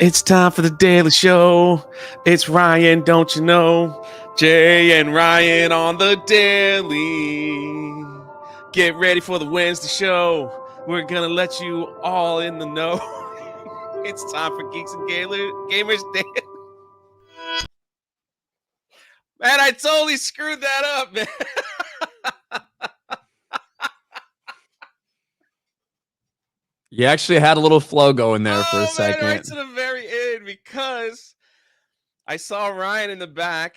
It's time for the Daily Show. It's Ryan, don't you know? Jay and Ryan on the Daily. Get ready for the Wednesday show. We're gonna let you all in the know. It's time for Geeks and Gamers Daily. Man, I totally screwed that up, man. You actually had a little flow going there for a Man, second. right to the very end, because I saw Ryan in the back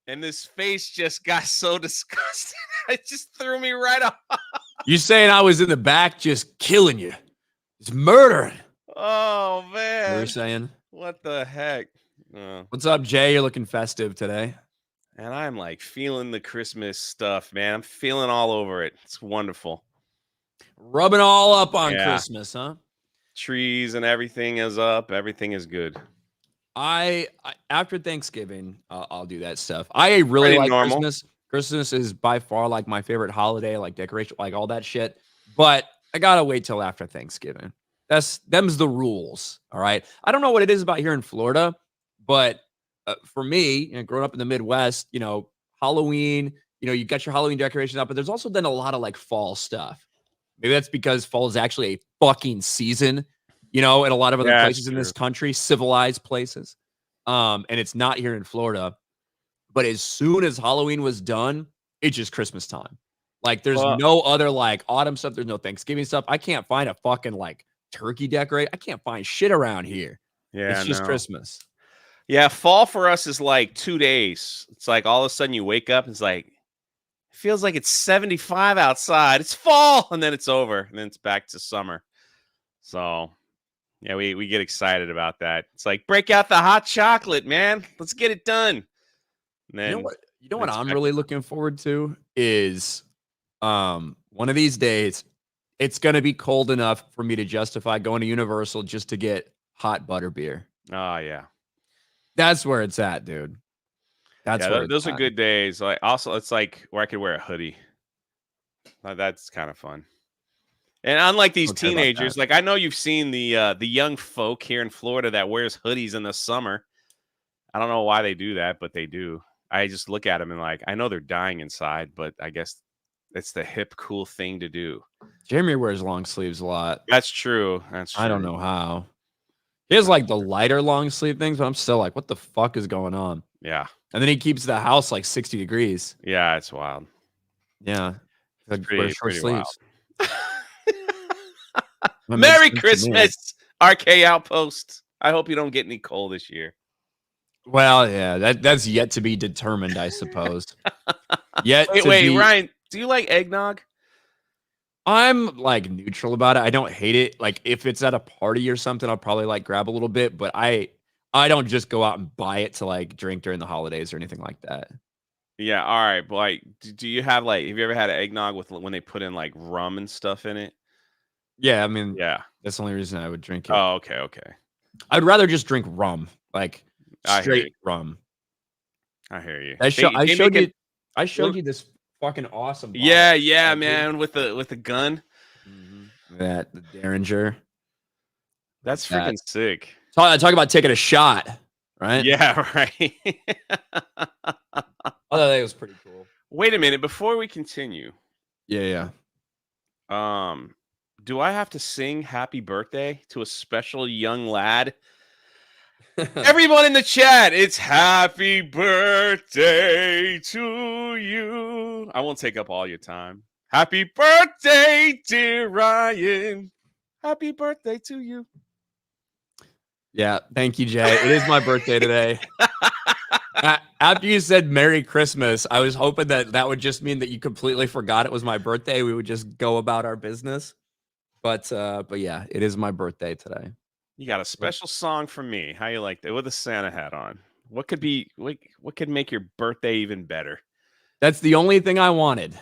and his face just got so disgusted. It just threw me right off. You saying I was in the back just killing you. It's murdering. Oh, You man. were saying? What the heck? What's up, Jay? You're looking festive today. And I'm like feeling the Christmas stuff, man. I'm feeling all over it. It's wonderful. Rubbing all up on Yeah. Christmas, huh? Trees and everything is up. Everything is good. I after Thanksgiving, I'll do that stuff. I really Pretty like normal. Christmas. Christmas is by far like my favorite holiday, like decoration, like all that shit. But I gotta wait till after Thanksgiving. Them's the rules. All right. I don't know what it is about here in Florida, but for me, growing up in the Midwest, Halloween, you got your Halloween decorations up, but there's also then a lot of like fall stuff. Maybe that's because fall is actually a fucking season, in a lot of other Yeah, places it's in true. this country, civilized places. And it's not here in Florida. But as soon as Halloween was done, it's just Christmas time. Like there's Well, no other like autumn stuff. There's no Thanksgiving stuff. I can't find a fucking like turkey decorate. I can't find shit around here. yeah, It's just no. Christmas. Yeah, fall for us is like 2 days. It's like all of a sudden you wake up and it's like, it feels like it's 75 outside. It's fall, and then it's over, and then it's back to summer. So, yeah, we get excited about that. It's like, break out the hot chocolate, man. Let's get it done. And then You know what it's I'm back really to looking forward to is one of these days it's gonna be cold enough for me to justify going to Universal just to get hot butter beer. oh, yeah. That's where it's at, dude. That's Yeah, where it's those are at. good days. Like, also, it's like where I could wear a hoodie. That's kind of fun. And unlike these Don't care about that. teenagers, like I know you've seen the young folk here in Florida that wears hoodies in the summer. I don't know why they do that, but they do. I just look at them and like, I know they're dying inside, but I guess it's the hip, cool thing to do. Jeremy wears long sleeves a lot. That's true. That's true. I don't know how. He has like the lighter long sleeve things, but I'm still like, what the fuck is going on? Yeah. And then he keeps the house like 60 degrees. Yeah, it's wild. Yeah. Like, wear Pretty, short pretty wild. sleeves. That makes Merry sense to me. Christmas, RK Outpost. I hope you don't get any cold this year. Well, yeah, that's yet to be determined, I suppose. Wait, Ryan, do you like eggnog? I'm like neutral about it. I don't hate it. Like if it's at a party or something, I'll probably like grab a little bit, but I don't just go out and buy it to like drink during the holidays or anything like that. Yeah, all right. But like, do you have like, have you ever had an eggnog with when they put in like rum and stuff in it? Yeah, I mean, Yeah. that's the only reason I would drink it. Oh, okay, okay. I'd rather just drink rum, like I hear straight you. rum. I hear you. I showed make you this fucking awesome bottle. Yeah, man, with the gun. That the Derringer. That's That. freaking sick. Talk about taking a shot, right? Yeah, right. I thought that was pretty cool. Wait a minute, before we continue. Yeah. Do I have to sing happy birthday to a special young lad? Everyone in the chat, it's happy birthday to you. I won't take up all your time. Happy birthday, dear Ryan. Happy birthday to you. Yeah, thank you, Jay. It is my birthday today. After you said Merry Christmas, I was hoping that would just mean that you completely forgot it was my birthday. We would just go about our business. But yeah, it is my birthday today. You got a special song for me. How you like that with a Santa hat on? What could make your birthday even better? That's the only thing I wanted.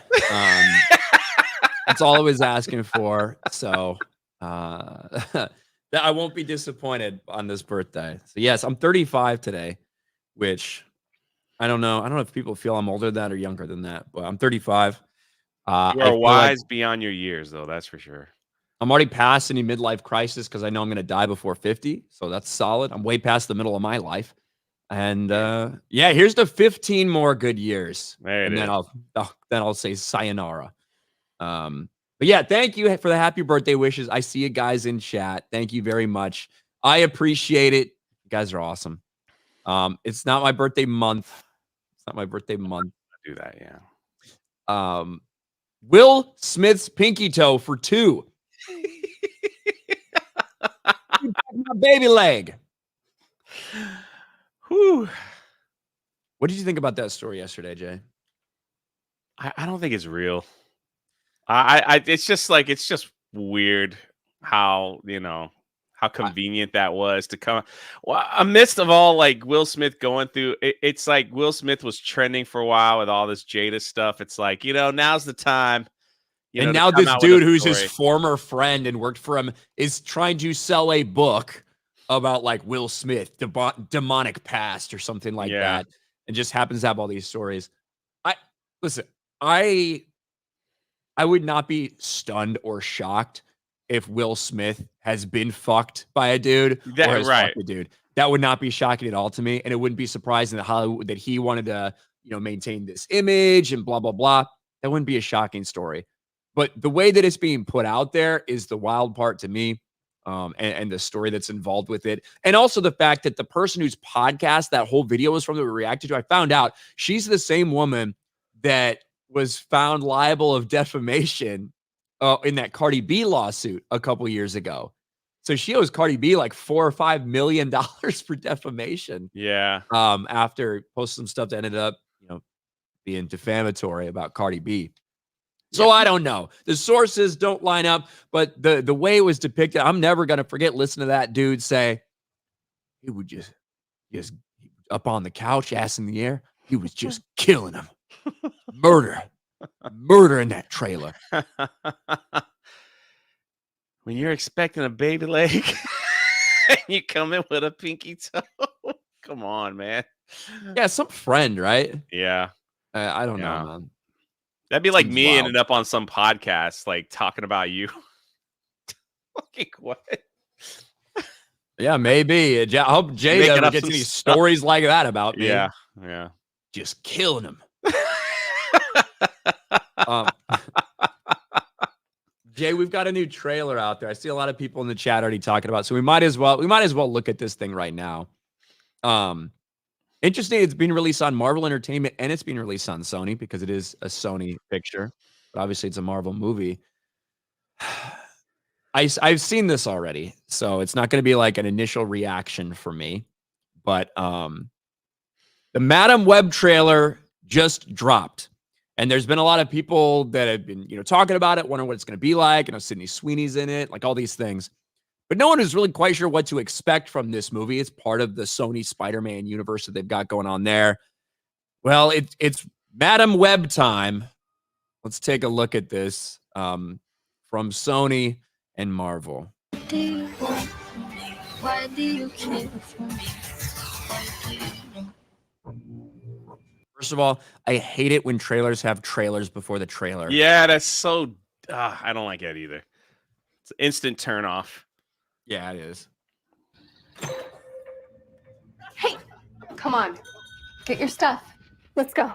That's all I was asking for. So I won't be disappointed on this birthday. So yes, I'm 35 today, which I don't know. I don't know if people feel I'm older than that or younger than that, but I'm 35. You are wise beyond your years, though. That's for sure. I'm already past any midlife crisis because I know I'm going to die before 50. So that's solid. I'm way past the middle of my life. And yeah, here's the 15 more good years. There it and then is. I'll say sayonara. But yeah, thank you for the happy birthday wishes. I see you guys in chat. Thank you very much. I appreciate it. You guys are awesome. It's not my birthday month. It's not my birthday month. Do that, yeah. Will Smith's pinky toe for 2. My baby leg. Whew. What did you think about that story yesterday, Jay? I don't think it's real. It's just weird how, how convenient that was to come. Well, amidst of all like Will Smith going through it's like Will Smith was trending for a while with all this Jada stuff. It's like, now's the time. And to now come this out with dude a who's his story. former friend and worked for him is trying to sell a book about like Will Smith, demonic past or something like that. And just happens to have all these stories. I would not be stunned or shocked if Will Smith has been fucked by a dude or has fucked a dude. That would not be shocking at all to me. And it wouldn't be surprising that Hollywood, that he wanted to, maintain this image and blah, blah, blah. That wouldn't be a shocking story. But the way that it's being put out there is the wild part to me, and the story that's involved with it. And also the fact that the person whose podcast that whole video was from that we reacted to, I found out she's the same woman that was found liable of defamation in that Cardi B lawsuit a couple years ago. So she owes Cardi B like $4 or $5 million for defamation. Yeah. After posting some stuff that ended up, being defamatory about Cardi B. So I don't know. The sources don't line up, but the way it was depicted, I'm never going to forget listening to that dude say he would just up on the couch, ass in the air. He was just killing him. Murder in that trailer. When you're expecting a baby leg and you come in with a pinky toe. Come on, man. Yeah, some friend, right? Yeah. I don't know, man. That'd be like me ending up on some podcast, like talking about you. Fucking what? Yeah, maybe. I hope Jay never gets any stories like that about me. Yeah. Just killing him. Jay, we've got a new trailer out there. I see a lot of people in the chat already talking about it, so we might as well look at this thing right now. Interesting, it's being released on Marvel Entertainment and it's being released on Sony because it is a Sony picture, but obviously it's a Marvel movie. I've seen this already, so it's not going to be like an initial reaction for me. But the Madam Web trailer just dropped, and there's been a lot of people that have been talking about it, wondering what it's going to be like. Sydney Sweeney's in it, like all these things. But no one is really quite sure what to expect from this movie. It's part of the Sony Spider-Man universe that they've got going on there. Well, it's Madam Web time. Let's take a look at this from Sony and Marvel. Do you want me? Why do you care for me? First of all, I hate it when trailers have trailers before the trailer. Yeah, that's so... I don't like that either. It's an instant turn off. Yeah, it is. Hey, come on. Get your stuff. Let's go.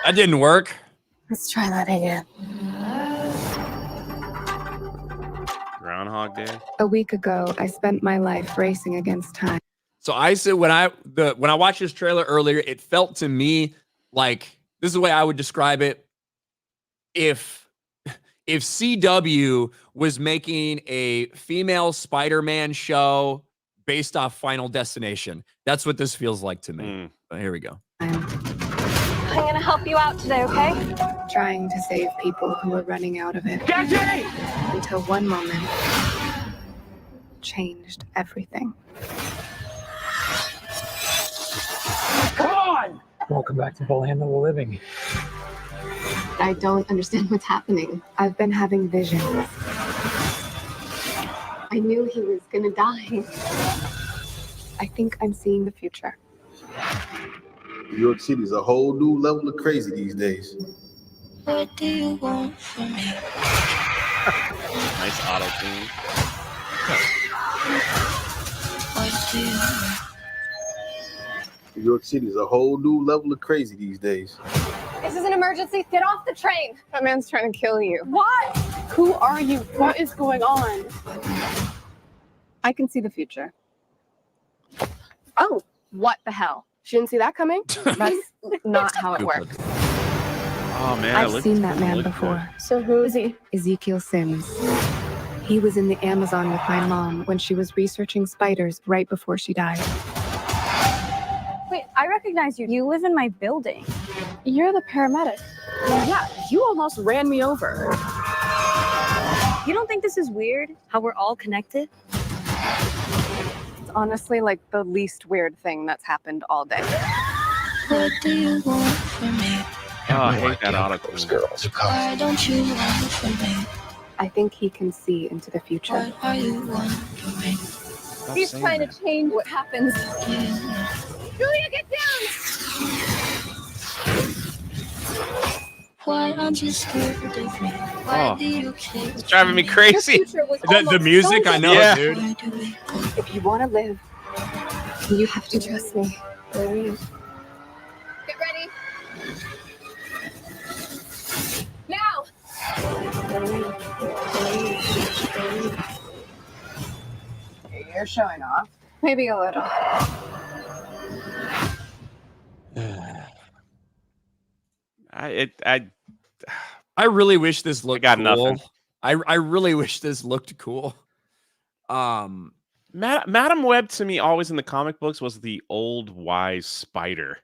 That didn't work. Let's try that again. Groundhog Day. A week ago, I spent my life racing against time. So I said when I watched this trailer earlier, it felt to me like this is the way I would describe it. If CW was making a female Spider-Man show based off Final Destination, that's what this feels like to me. But here we go. I'm gonna help you out today, okay? Trying to save people who are running out of it. Jackie! Until one moment changed everything. Come on! Welcome back to the land of the living. I don't understand what's happening. I've been having visions. I knew he was gonna die. I think I'm seeing the future. New York City's a whole new level of crazy these days. What do you want from me? Nice auto tune. What do you want? New York City's a whole new level of crazy these days. This is an emergency. Get off the train. That man's trying to kill you. What? Who are you? What is going on? I can see the future. Oh, what the hell? She didn't see that coming? That's not how it works. Oh man, I've seen that man before. So who is he? Ezekiel Sims. He was in the Amazon with my mom when she was researching spiders right before she died. Wait, I recognize you. You live in my building. You're the paramedic. Yeah, you almost ran me over. You don't think this is weird? How we're all connected? It's honestly like the least weird thing that's happened all day. What do you want from me? Oh, I hate that auto tune. Why don't you want from me? I think he can see into the future. What are you want from me? Stop He's saying trying that. to change what happens. Do you want? Julia, get down! Why aren't you scared of me? Why do you care? It's driving me crazy. The music, I know, Yeah. dude. Why do we go? If you want to live, you have to trust me. Get ready. Now! You're showing off. Maybe a little. I really wish this looked got cool. nothing. I really wish this looked cool. Madam Web to me always in the comic books was the old wise spider.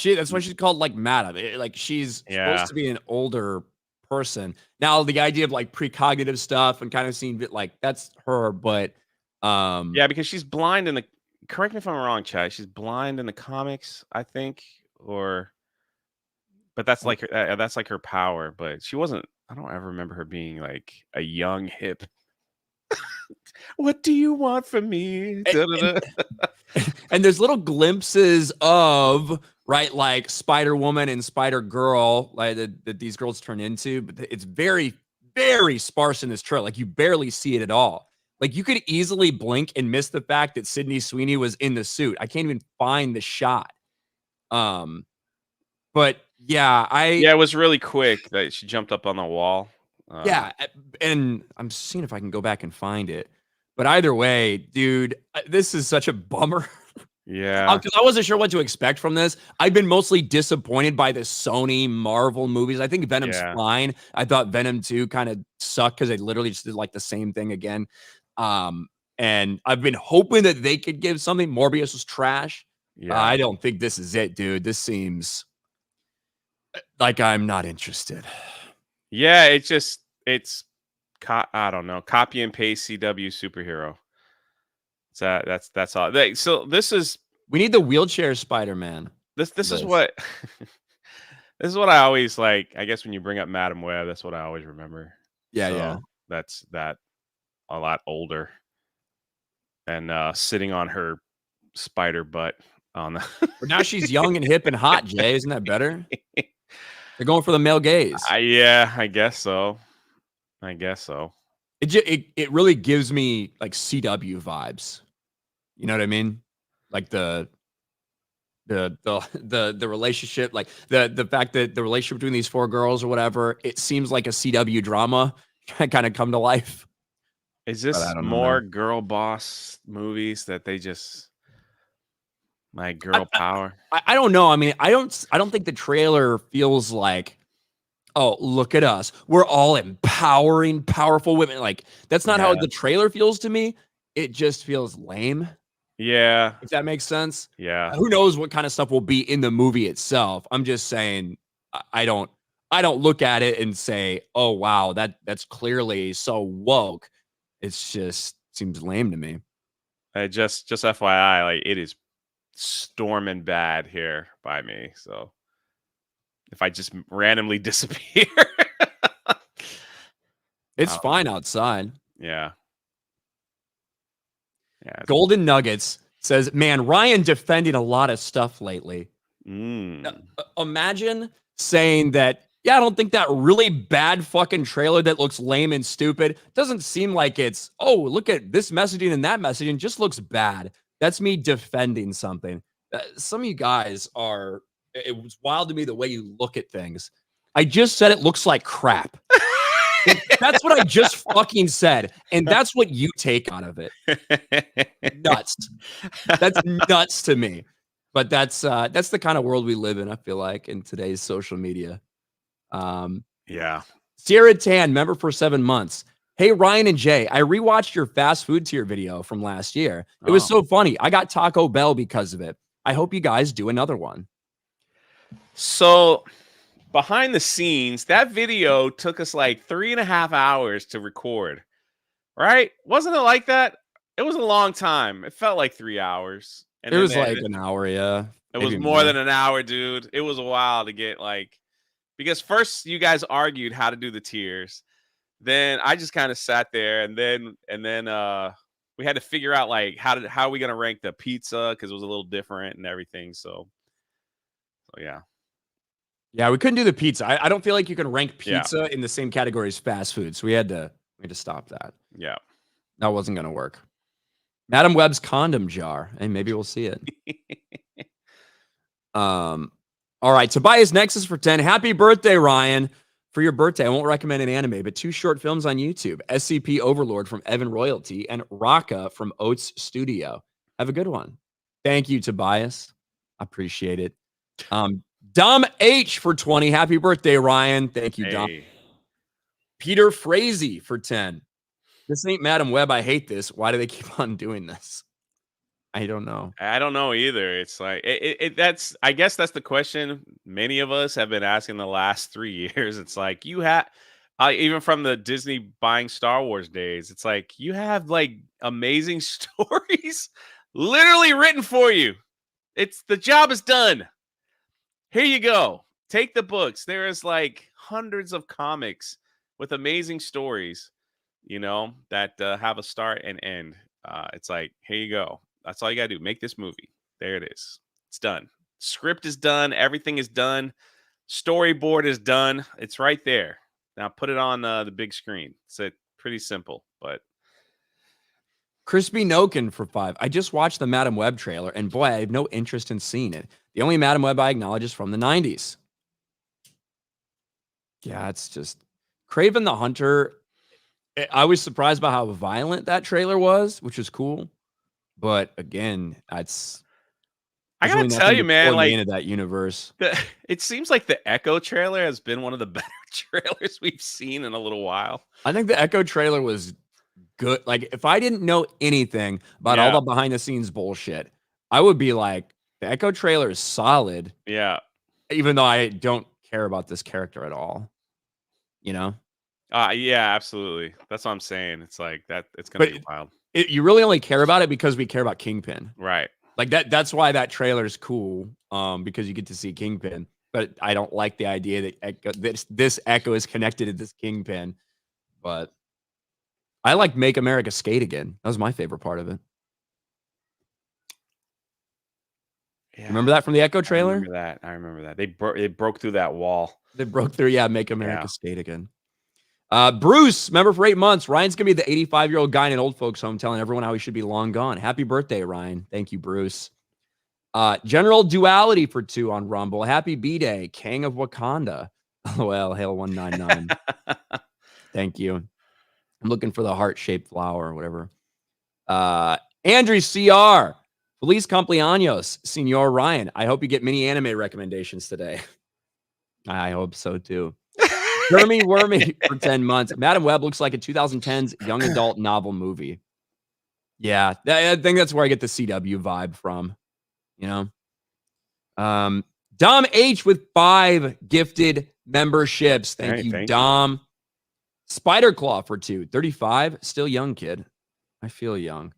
That's why she's called like Madam. Like she's Yeah. supposed to be an older person. Now the idea of like precognitive stuff and kind of seeing it like that's her, but Yeah, because she's blind in the. Correct me if I'm wrong, Chad. She's blind in the comics, I think, but that's like her power. But she wasn't. I don't ever remember her being like a young hip. What do you want from me? Da-da-da. and there's little glimpses of right like Spider Woman and Spider Girl like that these girls turn into, but it's very very sparse in this trailer. Like you barely see it at all. Like you could easily blink and miss the fact that Sydney Sweeney was in the suit. I can't even find the shot. But yeah, Yeah, it was really quick that she jumped up on the wall. Yeah, and I'm seeing if I can go back and find it. But either way, dude, this is such a bummer. Yeah. Because I wasn't sure what to expect from this. I've been mostly disappointed by the Sony Marvel movies. I think Venom's fine. I thought Venom 2 kind of sucked because they literally just did like the same thing again. And I've been hoping that they could give something. Morbius was trash. Yeah. I don't think this is it, dude. This seems like I'm not interested. Yeah, it's I don't know, copy and paste CW superhero. So that's all. So this is we need the wheelchair Spider-Man. This is what this is what I always like. I guess when you bring up Madam Web, that's what I always remember. Yeah, So yeah. That's a lot older and sitting on her spider butt on the. But now she's young and hip and hot. Jay, isn't that better? They're going for the male gaze. Yeah, I guess so. It really gives me like CW vibes. You know what I mean? Like the relationship, like the fact that the relationship between these four girls or whatever, it seems like a CW drama kind of come to life. Is this more girl boss movies that they just like girl power? I don't know. I mean, I don't think the trailer feels like, oh, look at us. We're all empowering powerful women. Like that's not how the trailer feels to me. It just feels lame. Yeah. If that makes sense. Yeah. Who knows what kind of stuff will be in the movie itself. I'm just saying I don't look at it and say, oh wow, that's clearly so woke. It's just seems lame to me. Just FYI, like it is storming bad here by me. So if I just randomly disappear, it's fine outside. Yeah. Yeah. Golden Nuggets says, man, Ryan defending a lot of stuff lately. Imagine saying that, yeah, I don't think that really bad fucking trailer that looks lame and stupid doesn't seem like it's, oh, look at this messaging and that messaging just looks bad. That's me defending something. Some of you guys are, it was wild to me the way you look at things. I just said it looks like crap. That's what I just fucking said. And that's what you take out of it. Nuts. That's nuts to me. But that's the kind of world we live in, I feel like, in today's social media. Yeah. Sierra Tan, member for 7 months. Hey, Ryan and Jay, I rewatched your fast food tier video from last year. It was so funny. I got Taco Bell because of it. I hope you guys do another one. So behind the scenes, that video took us like 3.5 hours to record, right? Wasn't it like that? It was a long time. It felt like 3 hours. And it was like an hour, yeah. It was more than an hour, dude. It was a while to get like, because first you guys argued how to do the tiers. Then I just kind of sat there, and then we had to figure out like how are we gonna rank the pizza, because it was a little different and everything. So yeah. Yeah, we couldn't do the pizza. I don't feel like you can rank pizza in the same category as fast food. So we had to stop that. Yeah. That wasn't gonna work. Madam Web's condom jar. Hey, maybe we'll see it. All right. Tobias Nexus for 10. Happy birthday, Ryan. For your birthday, I won't recommend an anime, but 2 short films on YouTube. SCP Overlord from Evan Royalty and Raka from Oats Studio. Have a good one. Thank you, Tobias. Appreciate it. Dom H for 20. Happy birthday, Ryan. Thank you, Dom. Peter Frazee for 10. This ain't Madam Web. I hate this. Why do they keep on doing this? I don't know. I don't know either. It's like that's, I guess that's the question many of us have been asking the last 3 years. It's like you have, even from the Disney buying Star Wars days, it's like you have like amazing stories literally written for you. It's the job is done. Here you go. Take the books. There is like hundreds of comics with amazing stories, you know, that have a start and end. It's like, here you go. That's all you gotta do. Make this movie. There it is. It's done. Script is done. Everything is done. Storyboard is done. It's right there. Now put it on the big screen. It's pretty simple, but. Crispy Noken for 5. I just watched the Madam Web trailer, and boy, I have no interest in seeing it. The only Madam Web I acknowledge is from the 90s. Yeah, it's just Kraven the Hunter. I was surprised by how violent that trailer was, which is cool. But again, I gotta tell you, man, like into that universe. It seems like the Echo trailer has been one of the better trailers we've seen in a little while. I think the Echo trailer was good. Like, if I didn't know anything about all the behind the scenes bullshit, I would be like, the Echo trailer is solid. Yeah. Even though I don't care about this character at all. You know? Yeah, absolutely. That's what I'm saying. It's like that. It's gonna be wild. You really only care about it because we care about Kingpin. Right. Like that's why that trailer is cool. Because you get to see Kingpin. But I don't like the idea that this Echo is connected to this Kingpin. But I like Make America Skate Again. That was my favorite part of it. Yeah. Remember that from the Echo trailer? I remember that. They broke through that wall. They broke through, Make America Skate Again. Bruce, member for 8 months. Ryan's going to be the 85-year-old guy in an old folks home telling everyone how he should be long gone. Happy birthday, Ryan. Thank you, Bruce. General Duality for 2 on Rumble. Happy B-Day. King of Wakanda. Well, Hail 199. Thank you. I'm looking for the heart-shaped flower or whatever. Andrew CR. Feliz cumpleaños, Senor Ryan. I hope you get mini anime recommendations today. I hope so, too. Jeremy Wormy for 10 months. Madam Web looks like a 2010s young adult novel movie. Yeah, I think that's where I get the CW vibe from. You know? Dom H with 5 gifted memberships. Thank you, Dom. Spider Claw for 2. 35. Still young, kid. I feel young.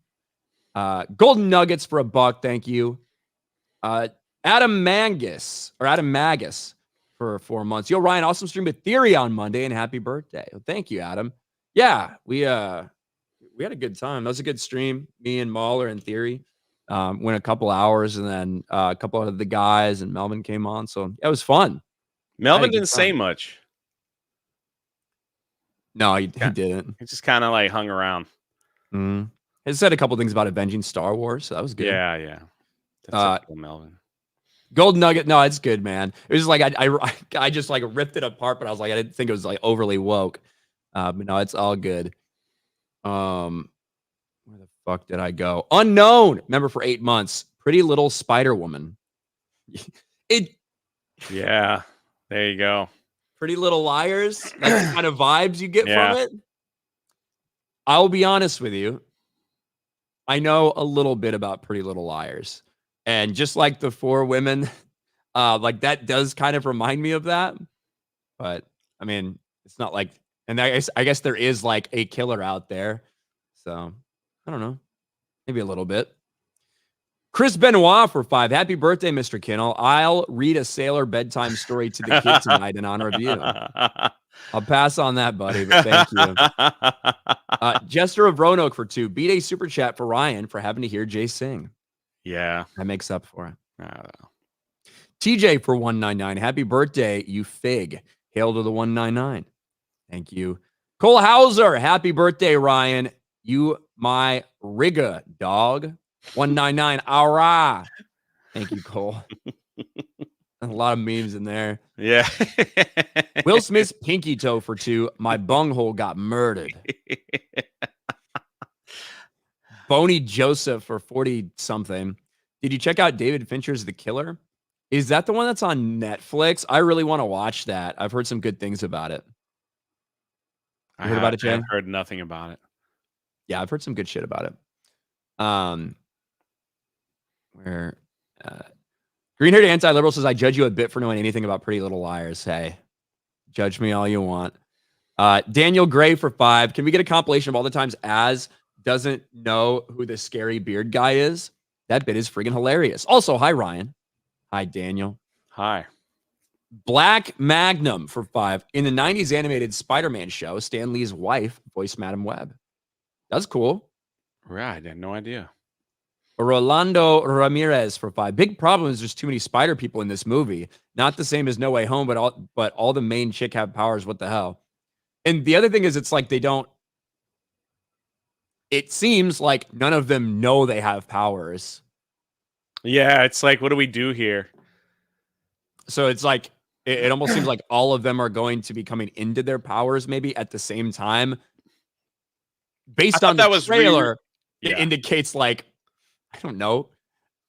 Golden Nuggets for $1. Thank you. Adam Magus for 4 months. Yo, Ryan, awesome stream with Theory on Monday, and happy birthday. Well, thank you, Adam. Yeah, we we had a good time. That was a good stream. Me and Mahler and Theory went a couple hours, and then a couple of the guys and Melvin came on. So it was fun. Melvin didn't say much. No, he didn't. He just kind of like hung around. He said a couple things about avenging Star Wars, so that was good. Yeah. That's Melvin. Gold Nugget, no, it's good, man. It was just like I just like ripped it apart, but I was like, I didn't think it was like overly woke. But no, it's all good. Where the fuck did I go? Unknown. Remember for 8 months. Pretty Little Spider Woman. Yeah, there you go. Pretty Little Liars. That's the kind of vibes you get from it. I'll be honest with you. I know a little bit about Pretty Little Liars. And just like the 4 women, like that does kind of remind me of that. But I mean, it's not like, and I guess there is like a killer out there. So I don't know. Maybe a little bit. Chris Benoit for 5. Happy birthday, Mr. Kinnell. I'll read a sailor bedtime story to the kid tonight in honor of you. I'll pass on that, buddy, but thank you. Jester of Roanoke for 2. Beat a super chat for Ryan for having to hear Jay sing. Yeah. That makes up for it. I don't know. TJ for 199. Happy birthday, you fig. Hail to the 199. Thank you. Cole Hauser. Happy birthday, Ryan. You my rigga dog. 199. Ara. Thank you, Cole. A lot of memes in there. Yeah. Will Smith's pinky toe for 2. My bunghole got murdered. Boney Joseph for 40 something. Did you check out David Fincher's The Killer? Is that the one that's on Netflix? I really want to watch that. I've heard some good things about it. You heard about it, Jay? I've heard nothing about it. Yeah, I've heard some good shit about it. Green-haired anti-liberal says, I judge you a bit for knowing anything about Pretty Little Liars. Hey, judge me all you want. Daniel Gray for 5. Can we get a compilation of all the times Az doesn't know who the scary beard guy is? That bit is friggin' hilarious. Also, hi, Ryan. Hi, Daniel. Hi. Black Magnum for 5. In the 90s animated Spider-Man show, Stan Lee's wife voiced Madam Web. That's cool. Right. I had no idea. Rolando Ramirez for 5. Big problem is there's too many spider people in this movie. Not the same as No Way Home, but all the main chick have powers. What the hell? And the other thing is, it's like they don't. It seems like none of them know they have powers. Yeah, it's like, what do we do here? So it's like it almost seems like all of them are going to be coming into their powers maybe at the same time. Based on the trailer, it indicates like, I don't know,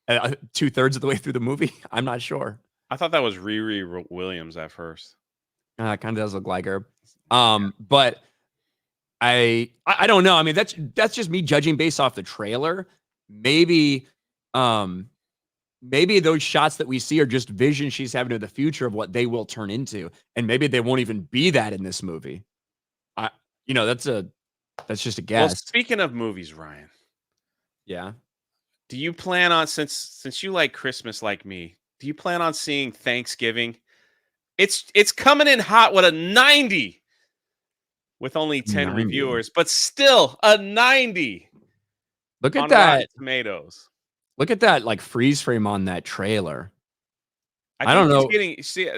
2/3 of the way through the movie. I'm not sure. I thought that was Riri Williams at first. Kind of does look like her. But I don't know. I mean, that's just me judging based off the trailer. Maybe those shots that we see are just visions she's having of the future of what they will turn into, and maybe they won't even be that in this movie. That's just a guess. Well, speaking of movies, Ryan. Yeah. Do you plan on, since you like Christmas like me, do you plan on seeing Thanksgiving? It's coming in hot with a 90 with only 10 90. reviewers, but still a 90. Look at on that. Rotten Tomatoes. Look at that like freeze frame on that trailer. I don't know.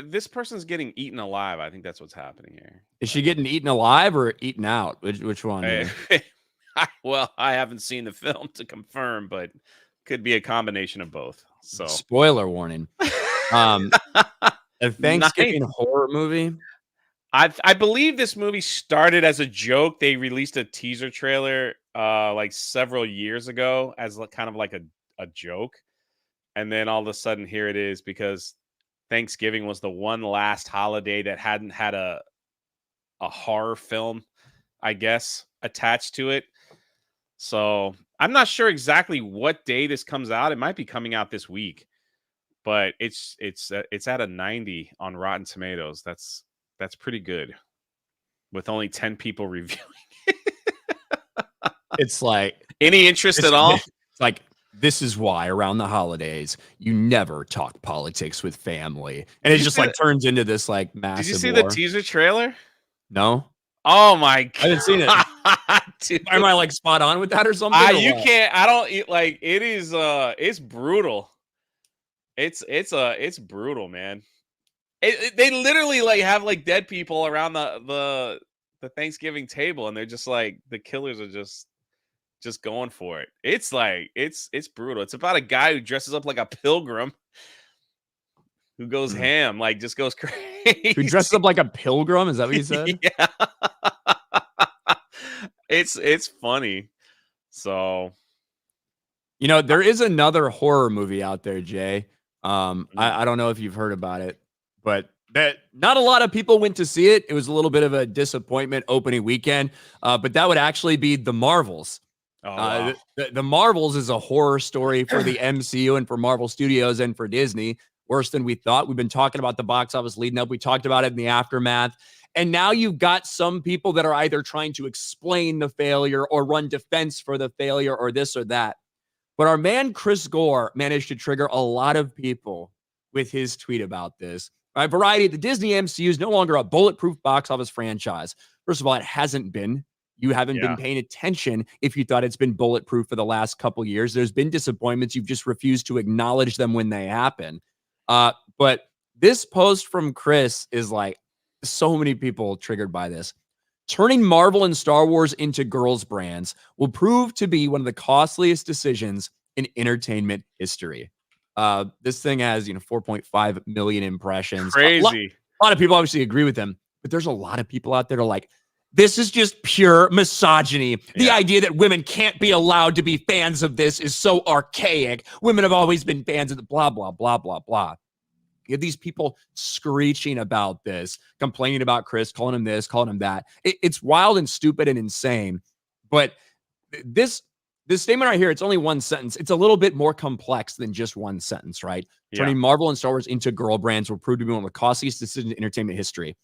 This person's getting eaten alive. I think that's what's happening here. Is she getting eaten alive or eaten out? Which one? Well, I haven't seen the film to confirm, but could be a combination of both. So, spoiler warning. A Thanksgiving horror movie. I believe this movie started as a joke. They released a teaser trailer like several years ago as kind of like a joke, and then all of a sudden here it is, because Thanksgiving was the one last holiday that hadn't had a horror film, I guess, attached to it. So I'm not sure exactly what day this comes out. It might be coming out this week, but it's at a 90 on Rotten Tomatoes. That's pretty good with only 10 people reviewing. It's like, any interest at all? It's like, this is why around the holidays you never talk politics with family, and it just like turns into this like massive. Did you see war. the teaser trailer? No. Oh my god! I haven't seen it. Dude. Am I like spot on with that or something? Or You what? can't. I don't like. It is. It's brutal. It's brutal, man. They literally like have like dead people around the Thanksgiving table, and they're just like the killers are just going for it. It's like it's brutal. It's about a guy who dresses up like a pilgrim who goes ham, like just goes crazy. Who dresses up like a pilgrim? Is that what you said? Yeah. It's funny. So, You know, there is another horror movie out there, Jay. I don't know if you've heard about it, but that not a lot of people went to see it. It was a little bit of a disappointment opening weekend, but that would actually be The Marvels. oh, wow. The Marvels is a horror story for the MCU and for Marvel Studios and for Disney. Worse than we thought. We've been talking about the box office leading up. We talked about it in the aftermath. And now you've got some people that are either trying to explain the failure or run defense for the failure or this or that. But our man Chris Gore managed to trigger a lot of people with his tweet about this. All right, Variety, the Disney MCU is no longer a bulletproof box office franchise. First of all, it hasn't been. You haven't been paying attention if you thought it's been bulletproof for the last couple years. There's been disappointments. You've just refused to acknowledge them when they happen. But this post from Chris is like so many people triggered by this. Turning Marvel and Star Wars into girls' brands will prove to be one of the costliest decisions in entertainment history. This thing has 4.5 million impressions. Crazy. A lot of people obviously agree with them, but there's a lot of people out there that are like, this is just pure misogyny. The idea that women can't be allowed to be fans of this is so archaic. Women have always been fans of the blah, blah, blah, blah, blah. You have these people screeching about this, complaining about Chris, calling him this, calling him that. It's wild and stupid and insane. But this statement right here, it's only one sentence. It's a little bit more complex than just one sentence, right? Turning Marvel and Star Wars into girl brands will prove to be one of the costliest decisions in entertainment history.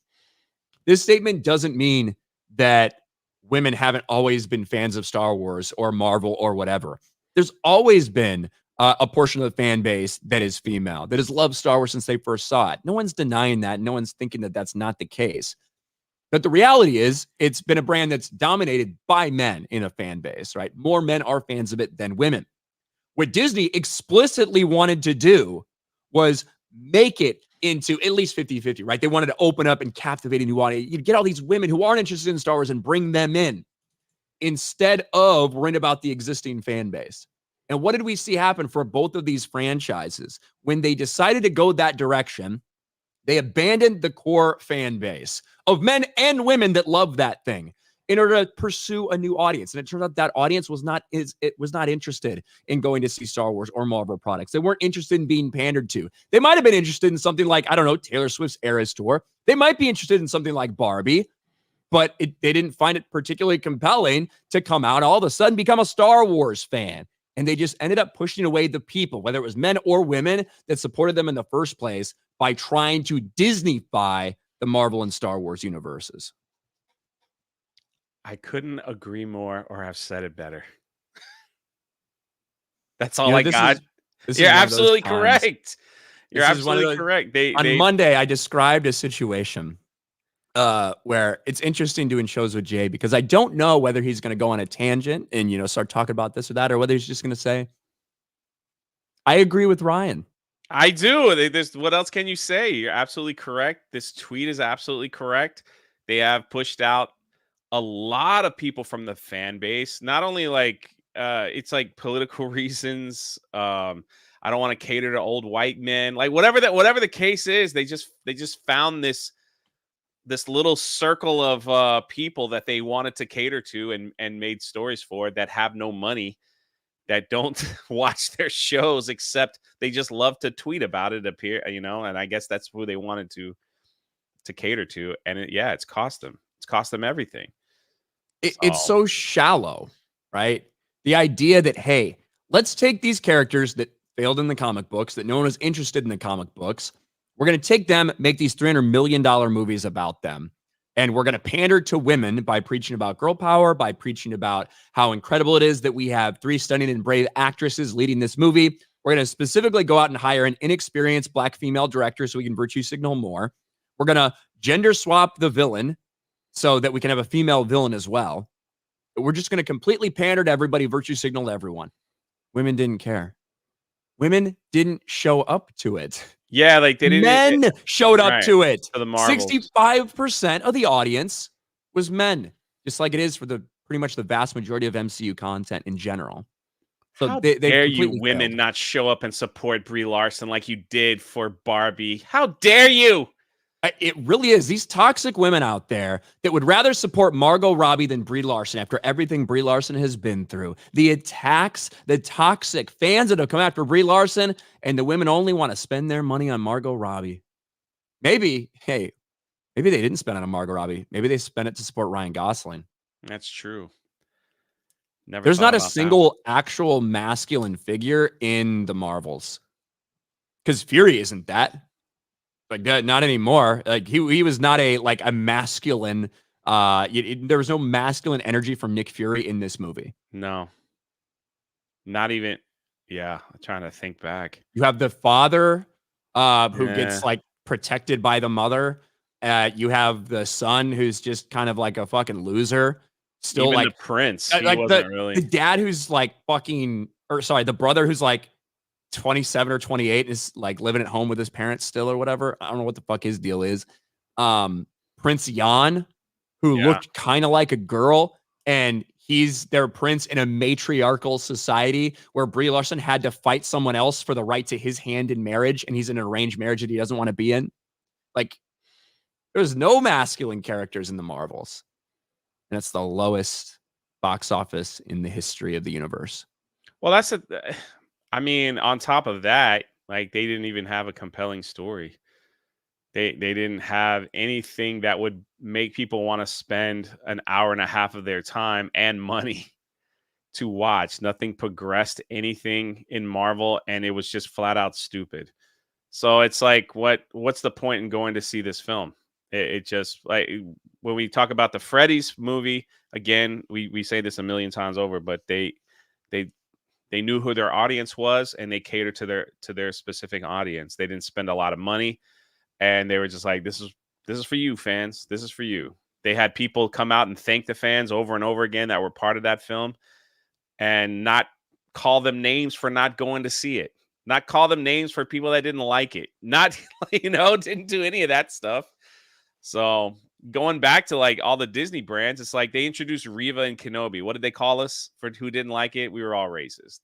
This statement doesn't mean that women haven't always been fans of Star Wars or Marvel or whatever. There's always been a portion of the fan base that is female, that has loved Star Wars since they first saw it. No one's denying that. No one's thinking that that's not the case. But the reality is it's been a brand that's dominated by men in a fan base, right? More men are fans of it than women. What Disney explicitly wanted to do was make it into at least 50-50, right? They wanted to open up and captivate a new audience. You'd get all these women who aren't interested in Star Wars and bring them in instead of worrying about the existing fan base. And what did we see happen for both of these franchises? When they decided to go that direction, they abandoned the core fan base of men and women that love that thing in order to pursue a new audience. And it turned out that audience was not interested in going to see Star Wars or Marvel products. They weren't interested in being pandered to. They might have been interested in something like, I don't know, Taylor Swift's Eras Tour. They might be interested in something like Barbie, but they didn't find it particularly compelling to come out all of a sudden become a Star Wars fan. And they just ended up pushing away the people, whether it was men or women, that supported them in the first place by trying to Disney-fy the Marvel and Star Wars universes. I couldn't agree more or have said it better. That's all I got. You're absolutely correct. You're absolutely correct. On Monday, I described a situation where it's interesting doing shows with Jay because I don't know whether he's going to go on a tangent and, start talking about this or that, or whether he's just going to say, I agree with Ryan. I do. What else can you say? You're absolutely correct. This tweet is absolutely correct. They have pushed out a lot of people from the fan base, not only like it's like political reasons. I don't want to cater to old white men, like whatever the case is. They just found this little circle of people that they wanted to cater to and made stories for that have no money, that don't watch their shows, except they just love to tweet about it, and I guess that's who they wanted to cater to. And it's cost them. It's cost them everything. It's so shallow, right? The idea that, hey, let's take these characters that failed in the comic books, that no one was interested in the comic books. We're going to take them, make these $300 million movies about them. And we're going to pander to women by preaching about girl power, by preaching about how incredible it is that we have 3 stunning and brave actresses leading this movie. We're going to specifically go out and hire an inexperienced black female director so we can virtue signal more. We're going to gender swap the villain so that we can have a female villain as well. We're just going to completely pander to everybody, virtue signal to everyone. Women didn't care. Women didn't show up to it. Yeah, like they didn't. Men showed up right, to it. to the Marvels. 65% of the audience was men, just like it is for the pretty much the vast majority of MCU content in general. So How they dare you completely women failed. not show up and support Brie Larson like you did for Barbie? How dare you? It really is. These toxic women out there that would rather support Margot Robbie than Brie Larson after everything Brie Larson has been through. The attacks, the toxic fans that have come after Brie Larson, and the women only want to spend their money on Margot Robbie. Maybe they didn't spend it on Margot Robbie. Maybe they spent it to support Ryan Gosling. That's true. Never. There's not a about single actual masculine figure in the Marvels. Because Fury isn't that. Like not anymore. Like he was not a masculine. There was no masculine energy from Nick Fury in this movie. No. Not even. Yeah, I'm trying to think back. You have the father who gets like protected by the mother. You have the son who's just kind of like a fucking loser. Still Even like the prince. He like wasn't the really. dad who's like the brother who's like 27 or 28 is like living at home with his parents still or whatever. I don't know what the fuck his deal is. Prince Jan, who looked kind of like a girl, and he's their prince in a matriarchal society where Brie Larson had to fight someone else for the right to his hand in marriage, and he's in an arranged marriage that he doesn't want to be in. Like, there's no masculine characters in the Marvels. And it's the lowest box office in the history of the universe. Well, I mean, on top of that, like they didn't even have a compelling story. They didn't have anything that would make people want to spend an hour and a half of their time and money to watch. Nothing progressed anything in Marvel, and it was just flat out stupid. So it's like, what's the point in going to see this film? It just, like, when we talk about the Freddy's movie, again, we say this a million times over, but they knew who their audience was, and they catered to their specific audience. They didn't spend a lot of money, and they were just like, this is for you, fans. This is for you. They had people come out and thank the fans over and over again that were part of that film, and not call them names for not going to see it. Not call them names for people that didn't like it. Not, didn't do any of that stuff. So going back to like all the Disney brands, it's like they introduced Reva and Kenobi. What did they call us for who didn't like it? We were all racist.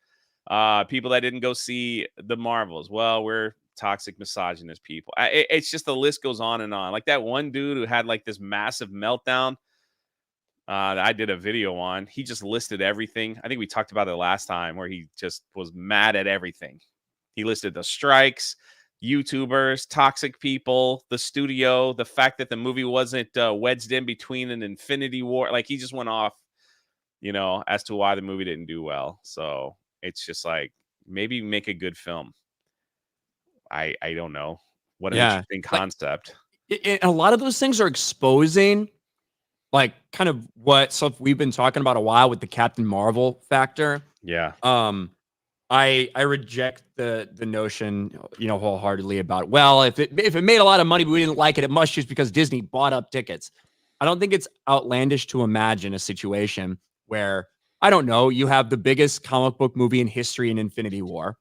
People that didn't go see the Marvels, well, we're toxic misogynist people. It's just the list goes on and on. Like that one dude who had like this massive meltdown that I did a video on. He just listed everything. I think we talked about it last time, where he just was mad at everything. He listed the strikes, YouTubers, toxic people, the studio, the fact that the movie wasn't wedged in between an Infinity War. Like, he just went off, as to why the movie didn't do well. So it's just like, maybe make a good film. I don't know. What an interesting concept. A lot of those things are exposing like kind of what stuff we've been talking about a while with the Captain Marvel factor. Yeah. I reject the notion, wholeheartedly about, well, if it made a lot of money but we didn't like it, it must just because Disney bought up tickets. I don't think it's outlandish to imagine a situation where, I don't know, you have the biggest comic book movie in history in Infinity War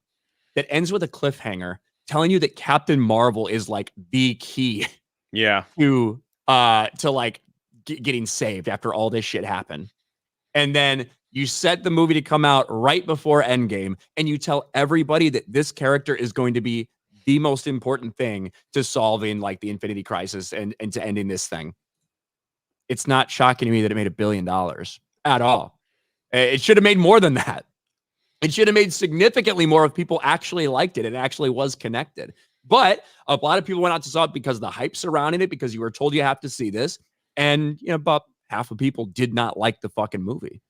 that ends with a cliffhanger telling you that Captain Marvel is like the key to like getting saved after all this shit happened. And then you set the movie to come out right before Endgame, and you tell everybody that this character is going to be the most important thing to solving like the Infinity Crisis and to ending this thing. It's not shocking to me that it made $1 billion at all. It should have made more than that. It should have made significantly more if people actually liked it and actually was connected. But a lot of people went out to saw it because of the hype surrounding it, because you were told you have to see this. And about half of people did not like the fucking movie.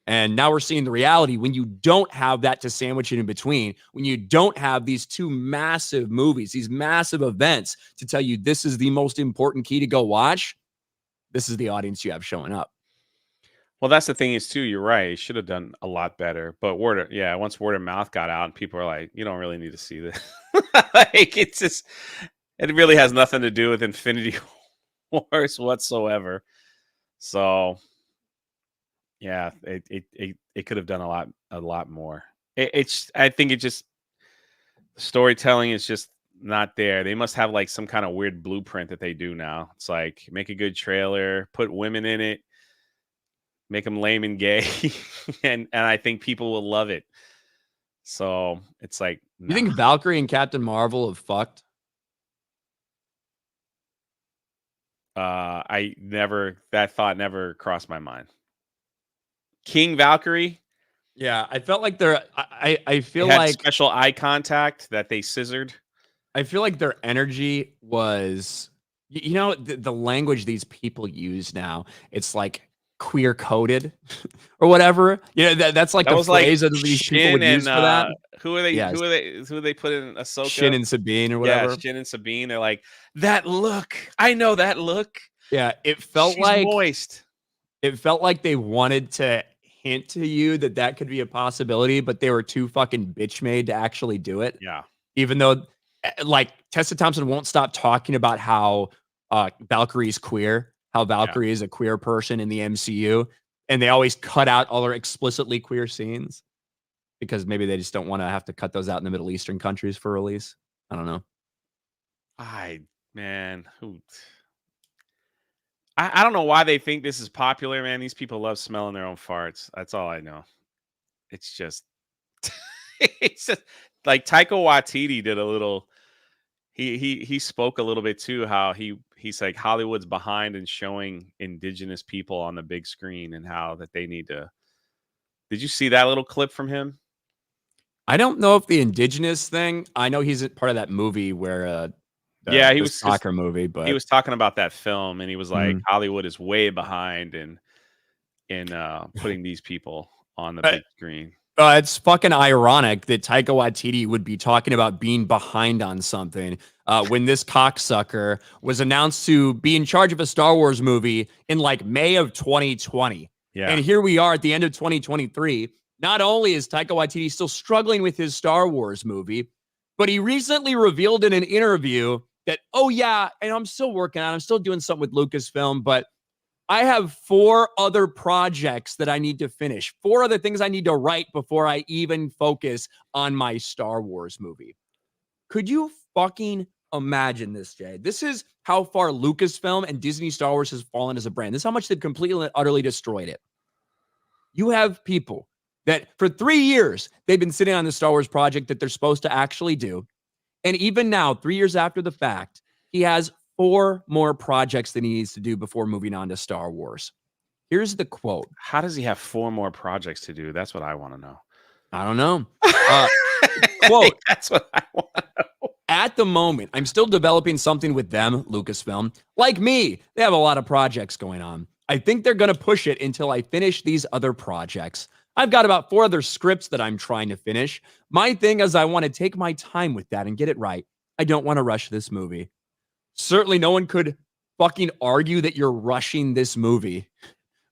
And now we're seeing the reality when you don't have that to sandwich it in between, when you don't have these two massive movies, these massive events to tell you this is the most important key to go watch. This is the audience you have showing up. Well, that's the thing is too, you're right. It should have done a lot better. But once word of mouth got out and people are like, you don't really need to see this. Like, it really has nothing to do with Infinity Wars whatsoever. So Yeah, it could have done a lot more. I think it just storytelling is just not there. They must have like some kind of weird blueprint that they do now. It's like make a good trailer, put women in it, make them lame and gay, and I think people will love it. So it's like, You think Valkyrie and Captain Marvel have fucked? That thought never crossed my mind. King Valkyrie. Yeah, I felt like I feel Had like special eye contact that they scissored. I feel like their energy was, you know, the language these people use now. It's like queer coded or whatever. You know, that's like That the was like phrase that these people would Shin use for that. who are they? Yes. Who they put in Ahsoka? Shin and Sabine or Yeah, whatever. Shin and Sabine. They're like that look. I know that look. Yeah, it felt She's like moist. it felt like they wanted to hint to you that could be a possibility, but they were too fucking bitch made to actually do it. Yeah. Even though, like, Tessa Thompson won't stop talking about how Valkyrie's queer, how Valkyrie is a queer person in the MCU, and they always cut out all her explicitly queer scenes because maybe they just don't want to have to cut those out in the Middle Eastern countries for release. I don't know. I don't know why they think this is popular, man. These people love smelling their own farts. That's all I know. It's just, it's just like Taika Waititi did a little. He spoke a little bit too. How he's like Hollywood's behind in showing indigenous people on the big screen and how that they need to. Did you see that little clip from him? I don't know if the indigenous thing. I know he's part of that movie where. He the was soccer movie, but he was talking about that film, and he was like, Hollywood is way behind in putting these people on the big screen. It's fucking ironic that Taika Waititi would be talking about being behind on something when this cocksucker was announced to be in charge of a Star Wars movie in like May of 2020. Yeah. And here we are at the end of 2023. Not only is Taika Waititi still struggling with his Star Wars movie, but he recently revealed in an interview that, oh yeah, and I'm still working on it. I'm still doing something with Lucasfilm, but I have 4 other projects that I need to finish. 4 other things I need to write before I even focus on my Star Wars movie. Could you fucking imagine this, Jay? This is how far Lucasfilm and Disney Star Wars has fallen as a brand. This is how much they've completely and utterly destroyed it. You have people that for 3 years, they've been sitting on the Star Wars project that they're supposed to actually do. And even now, 3 years after the fact, he has 4 more projects that he needs to do before moving on to Star Wars. Here's the quote. How does he have 4 more projects to do? That's what I want to know. I don't know. Quote. That's what I want to know. At the moment, I'm still developing something with them, Lucasfilm. Like me, they have a lot of projects going on. I think they're going to push it until I finish these other projects. I've got about 4 other scripts that I'm trying to finish. My thing is I want to take my time with that and get it right. I don't want to rush this movie. Certainly no one could fucking argue that you're rushing this movie,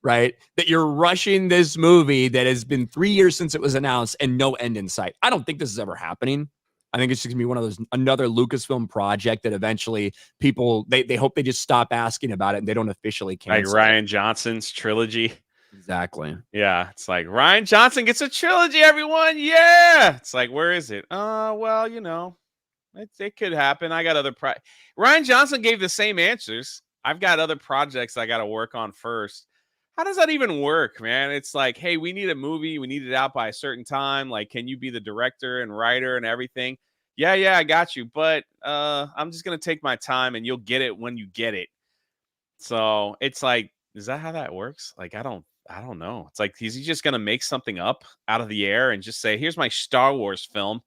right? That you're rushing this movie that has been 3 years since it was announced and no end in sight. I don't think this is ever happening. I think it's just gonna be one of those, another Lucasfilm project that eventually people, they hope they just stop asking about it and they don't officially cancel. Like Rian Johnson's trilogy. Exactly. Yeah, it's like Rian Johnson gets a trilogy, everyone. Yeah. It's like, where is it? Well, you know, it could happen. I got other Rian Johnson gave the same answers. I've got other projects I got to work on first. How does that even work, man? It's like, hey, we need a movie. We need it out by a certain time. Like, can you be the director and writer and everything? Yeah, I got you. But I'm just gonna take my time, and you'll get it when you get it. So it's like, is that how that works? Like, I don't know. It's like, is he just going to make something up out of the air and just say, here's my Star Wars film.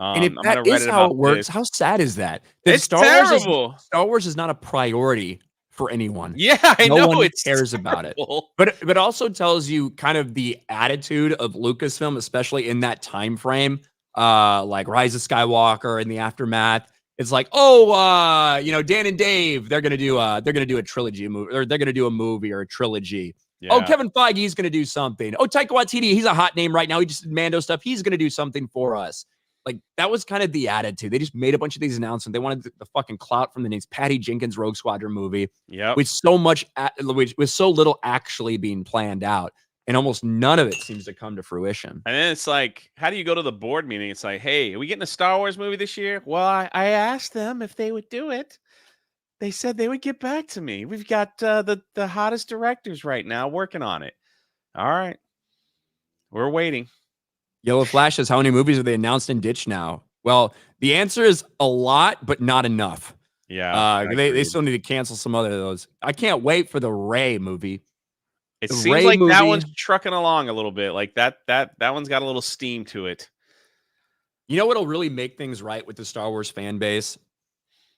And if that is how it works, how sad is that? It's terrible. Star Wars is not a priority for anyone. Yeah, I know. No one it cares about it. But it also tells you kind of the attitude of Lucasfilm, especially in that time frame, like Rise of Skywalker and the aftermath. It's like, you know, Dan and Dave, they're gonna do a trilogy movie, or they're gonna do a movie or a trilogy. Yeah. Oh, Kevin Feige, he's gonna do something. Oh, Taika Waititi, he's a hot name right now. He just did Mando stuff. He's gonna do something for us. Like, that was kind of the attitude. They just made a bunch of these announcements. They wanted the fucking clout from the names Patty Jenkins Rogue Squadron movie, Yep. with so little actually being planned out, and almost none of it seems to come to fruition. And then it's like, how do you go to the board meeting? It's like, hey, are we getting a Star Wars movie this year? Well, I asked them if they would do it. They said they would get back to me. We've got the hottest directors right now working on it. All right. We're waiting. Yellow Flash says, how many movies are they announced and ditched now? Well, the answer is a lot, but not enough. Yeah. They still need to cancel some other of those. I can't wait for the Ray movie. It The seems Rey like that movie- one's trucking along a little bit. Like that one's got a little steam to it. You know what'll really make things right with the Star Wars fan base?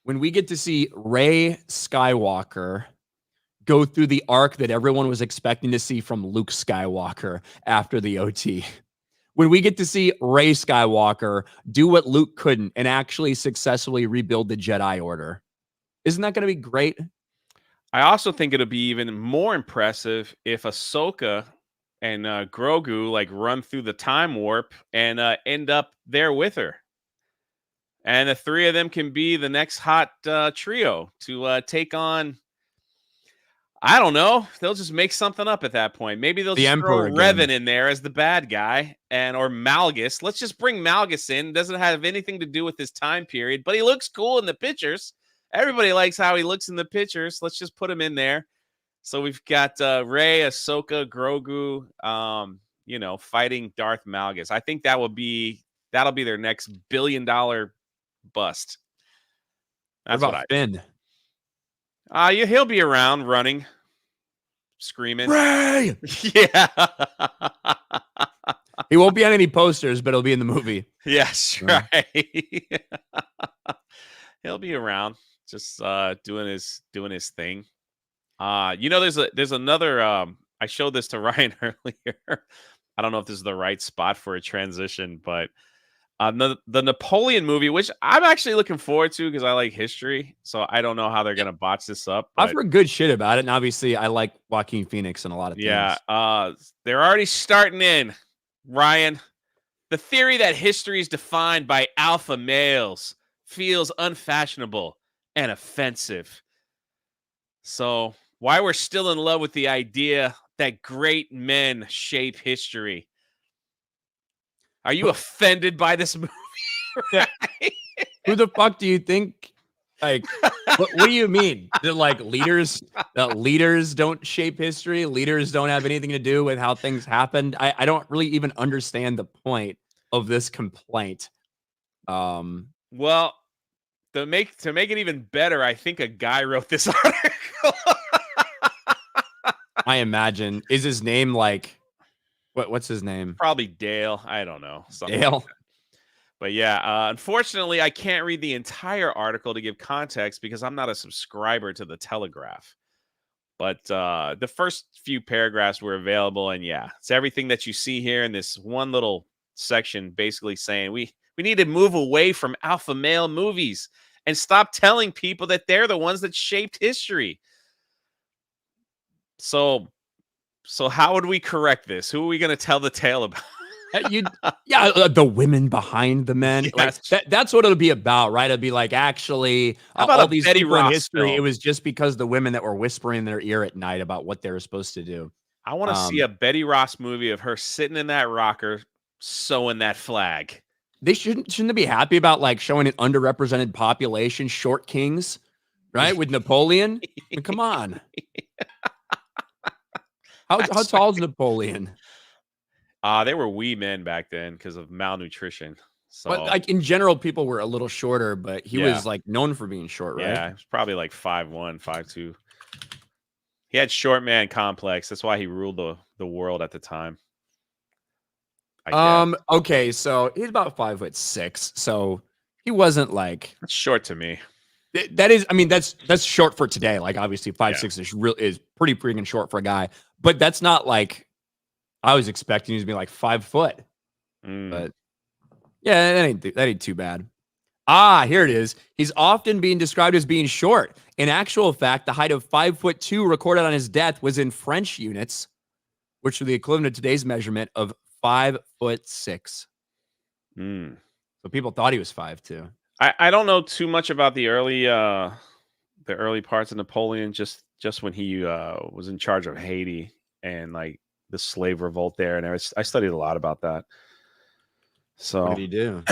When we get to see Rey Skywalker go through the arc that everyone was expecting to see from Luke Skywalker after the OT. When we get to see Rey Skywalker do what Luke couldn't and actually successfully rebuild the Jedi Order. Isn't that going to be great? I also think it'll be even more impressive if Ahsoka and Grogu like run through the time warp and end up there with her. And the three of them can be the next hot trio to take on. I don't know. They'll just make something up at that point. Maybe they'll just throw Revan in there as the bad guy, or Malgus. Let's just bring Malgus in. Doesn't have anything to do with this time period, but he looks cool in the pictures. Everybody likes how he looks in the pictures. Let's just put him in there. So we've got Rey, Ahsoka, Grogu, fighting Darth Malgus. I think that'll be their next $1 billion bust. That's what I Finn. He'll be around running, screaming. Rey! Yeah. He won't be on any posters, but he'll be in the movie. Yes, right. He'll be around, just doing his thing. There's another. I showed this to Ryan earlier. I don't know if this is the right spot for a transition, but the Napoleon movie, which I'm actually looking forward to because I like history. So I don't know how they're gonna botch this up. I've heard good shit about it, and obviously I like Joaquin Phoenix and a lot of things. Yeah, they're already starting in, Ryan. The theory that history is defined by alpha males feels unfashionable and offensive. So why we're still in love with the idea that great men shape history? Are you offended by this movie? Right? Who the fuck do you think? Like, what do you mean? That leaders don't shape history? Leaders don't have anything to do with how things happened? I don't really even understand the point of this complaint. Well, to make it even better, I think a guy wrote this article. I imagine. Is his name like what's his name? Probably Dale. I don't know. Dale. Like but yeah, unfortunately, I can't read the entire article to give context because I'm not a subscriber to the Telegraph. But the first few paragraphs were available, and yeah, it's everything that you see here in this one little section, basically saying we need to move away from alpha male movies and stop telling people that they're the ones that shaped history. So how would we correct this? Who are we going to tell the tale about? The women behind the men. Yes. Like that's what it'll be about, right? It'll be like, actually, how about all these Betty people in Ross history, film? it was just because the women that were whispering in their ear at night about what they were supposed to do. I want to see a Betty Ross movie of her sitting in that rocker, sewing that flag. They shouldn't they be happy about like showing an underrepresented population, short kings, right? With Napoleon. I mean, come on. How tall is Napoleon? They were wee men back then because of malnutrition. So, but like in general, people were a little shorter, but he was like known for being short, right? Yeah, he was probably like 5'1", 5'2". He had short man complex. That's why he ruled the world at the time. Okay, so he's about 5'6", so he wasn't like That's short to me. that is. I mean, that's short for today. Like obviously 5'6" is pretty freaking short for a guy, but that's not like I was expecting him to be like 5 foot. But yeah, that ain't too bad. Here it is. He's often being described as being short. In actual fact, the height of 5'2" recorded on his death was in French units, which are the equivalent of today's measurement of 5'6". So But people thought he was 5'2". I don't know too much about the early parts of Napoleon. Just when he was in charge of Haiti and like the slave revolt there, and I studied a lot about that. So What did he do?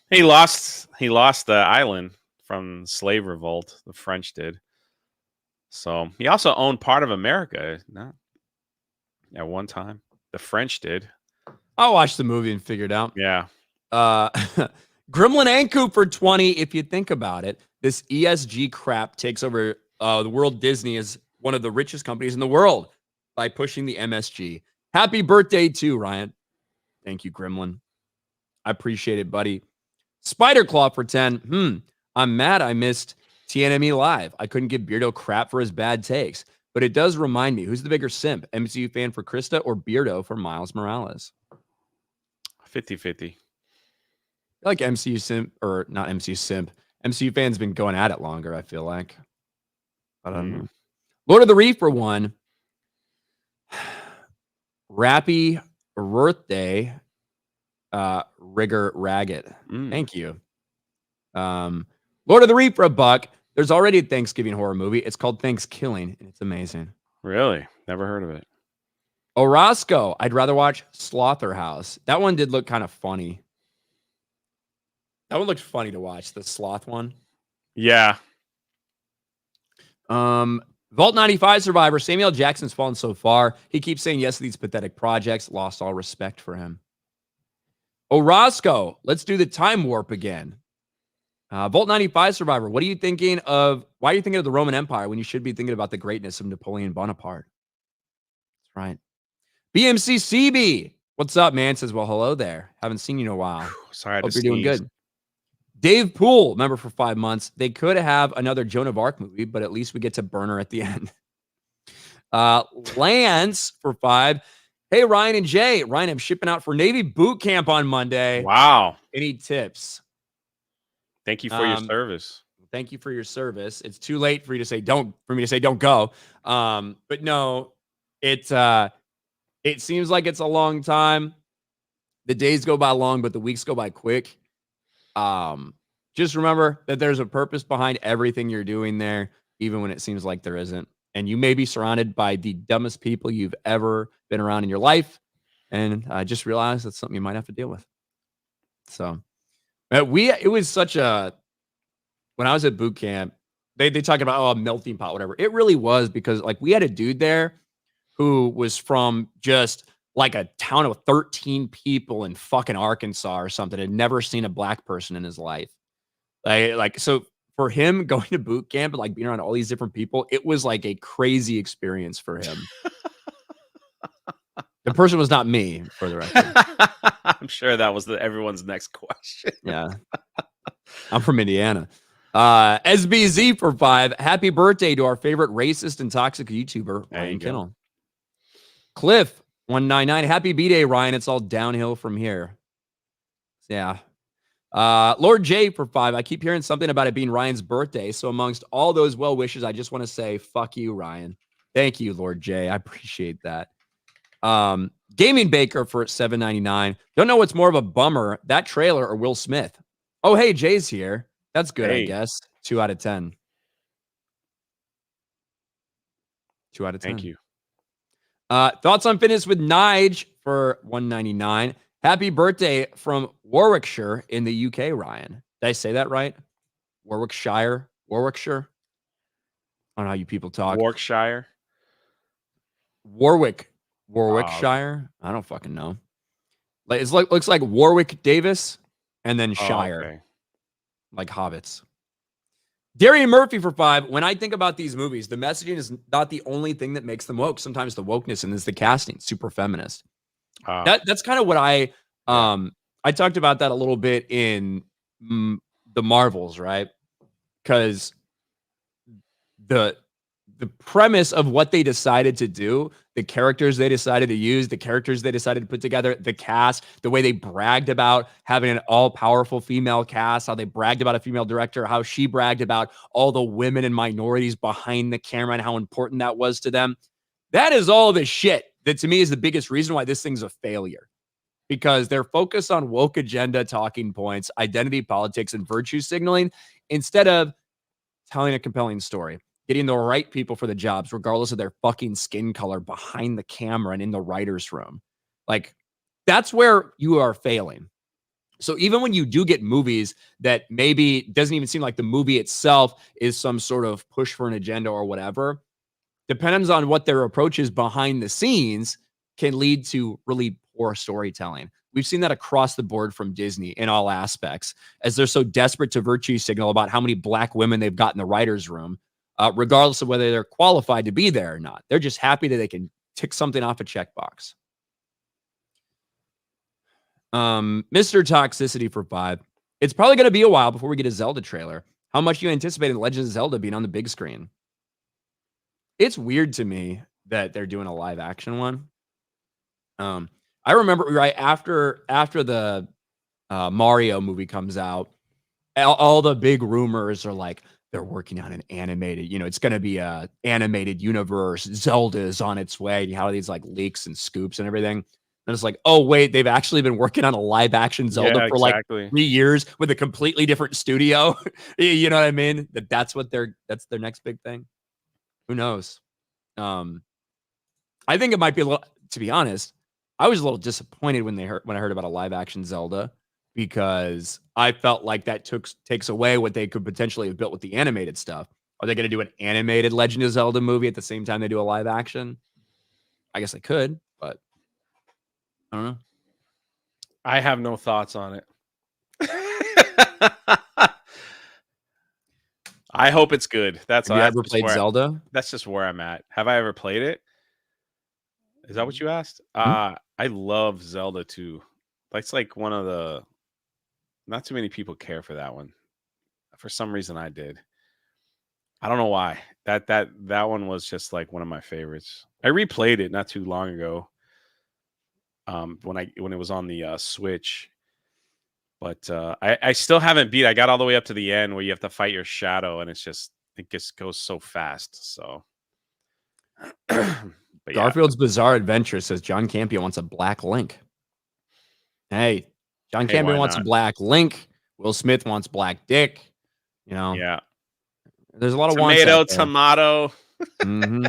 he lost the island from slave revolt. The French did. So he also owned part of America. Not at one time. The French did. I'll watch the movie and figure it out. Yeah. Gremlin and Cooper 20. If you think about it, this ESG crap takes over the world. Disney is one of the richest companies in the world by pushing the MSG. Happy birthday to Ryan. Thank you, Gremlin. I appreciate it, buddy. Spider Claw for 10. I'm mad I missed TNME Live. I couldn't give Beardo crap for his bad takes, but it does remind me, who's the bigger simp? MCU fan for Krista or Beardo for Miles Morales? 50-50. I like MCU simp, or not MCU simp. MCU fans been going at it longer, I feel like. I don't know. Lord of the Reef for 1. Rappy birthday. Rigger Ragged. Thank you. Lord of the Reef for $1. There's already a Thanksgiving horror movie. It's called Thanksgiving, and it's amazing. Really? Never heard of it. Orozco. I'd rather watch Slaughterhouse. That one did look kind of funny. That one looked funny to watch, the sloth one. Yeah. Vault 95 survivor. Samuel Jackson's fallen so far. He keeps saying yes to these pathetic projects. Lost all respect for him. Orozco. Let's do the time warp again. Vault 95 survivor. What are you thinking of? Why are you thinking of the Roman Empire when you should be thinking about the greatness of Napoleon Bonaparte? That's right. BMC CB. What's up, man? Says, well, hello there. Haven't seen you in a while. Sorry, Hope you're doing good. Dave Poole, member for 5 months. They could have another Joan of Arc movie, but at least we get to burn her at the end. Lance for 5. Hey, Ryan and Jay. Ryan, I'm shipping out for Navy boot camp on Monday. Wow. Any tips? Thank you for your service. Thank you for your service. It's too late for you to say don't go. But no, it seems like it's a long time. The days go by long, but the weeks go by quick. Just remember that there's a purpose behind everything you're doing there, even when it seems like there isn't. And you may be surrounded by the dumbest people you've ever been around in your life. And just realize that's something you might have to deal with. So it was such a, when I was at boot camp, they talk about, a melting pot, whatever. It really was, because like we had a dude there who was from just like a town of 13 people in fucking Arkansas or something, had never seen a black person in his life. So for him going to boot camp and like being around all these different people, it was like a crazy experience for him. The person was not me, for the record. I'm sure that was everyone's next question. Yeah. I'm from Indiana. SBZ for 5. Happy birthday to our favorite racist and toxic YouTuber, Ryan Kinnell. Cliff 199. Happy B-Day, Ryan. It's all downhill from here. Yeah. Lord J for 5. I keep hearing something about it being Ryan's birthday. So amongst all those well wishes, I just want to say, fuck you, Ryan. Thank you, Lord J. I appreciate that. Gaming Baker for $7.99. Don't know what's more of a bummer, that trailer or Will Smith. Oh, hey, Jay's here. That's good, I guess. 2 out of 10. 2 out of 10. Thank you. Thoughts on fitness with Nige for $1.99. Happy birthday from Warwickshire in the UK, Ryan. Did I say that right? Warwickshire? Warwickshire? I don't know how you people talk. Warwickshire? Warwickshire? I don't fucking know. Looks like Warwick Davis and then Shire. Okay. Like hobbits. Darian Murphy for 5. When I think about these movies, the messaging is not the only thing that makes them woke. Sometimes the wokeness and is the casting, super feminist. That's kind of what I talked about that a little bit in the Marvels, right? Because the premise of what they decided to do, the characters they decided to use, the characters they decided to put together, the cast, the way they bragged about having an all-powerful female cast, how they bragged about a female director, how she bragged about all the women and minorities behind the camera and how important that was to them. That is all the shit that to me is the biggest reason why this thing's a failure. because they're focused on woke agenda talking points, identity politics, and virtue signaling instead of telling a compelling story, getting the right people for the jobs, regardless of their fucking skin color behind the camera and in the writer's room. Like, that's where you are failing. So even when you do get movies that maybe doesn't even seem like the movie itself is some sort of push for an agenda or whatever, depends on what their approach is behind the scenes, can lead to really poor storytelling. We've seen that across the board from Disney in all aspects, as they're so desperate to virtue signal about how many black women they've got in the writer's room, regardless of whether they're qualified to be there or not. They're just happy that they can tick something off a checkbox. Mr. Toxicity for 5. It's probably going to be a while before we get a Zelda trailer. How much do you anticipate Legend of Zelda being on the big screen? It's weird to me that they're doing a live action one. I remember right after the Mario movie comes out, all the big rumors are like they're working on an animated, it's going to be a animated universe. Zelda is on its way. You have these like leaks and scoops and everything. And it's like, oh, wait, they've actually been working on a live action Zelda for like 3 years with a completely different studio. You know what I mean? That's their next big thing. Who knows? I think it might be a little, to be honest, I was a little disappointed when I heard about a live action Zelda, because I felt like that takes away what they could potentially have built with the animated stuff. Are they going to do an animated Legend of Zelda movie at the same time they do a live action? I guess they could, but I don't know. I have no thoughts on it. I hope it's good. Have you ever played Zelda? That's just where I'm at. Have I ever played it? Is that what you asked? I love Zelda 2. That's like one of the... Not too many people care for that one. For some reason, I did. I don't know why. That one was just like one of my favorites. I replayed it not too long ago. When it was on the Switch, but I still haven't beat. I got all the way up to the end where you have to fight your shadow, and it just goes so fast. So, but Garfield's Bizarre Adventure says John Campion wants a black Link. Hey, John Campion wants a black Link. Will Smith wants black Dick. Yeah. There's a lot of tomato. Mm-hmm.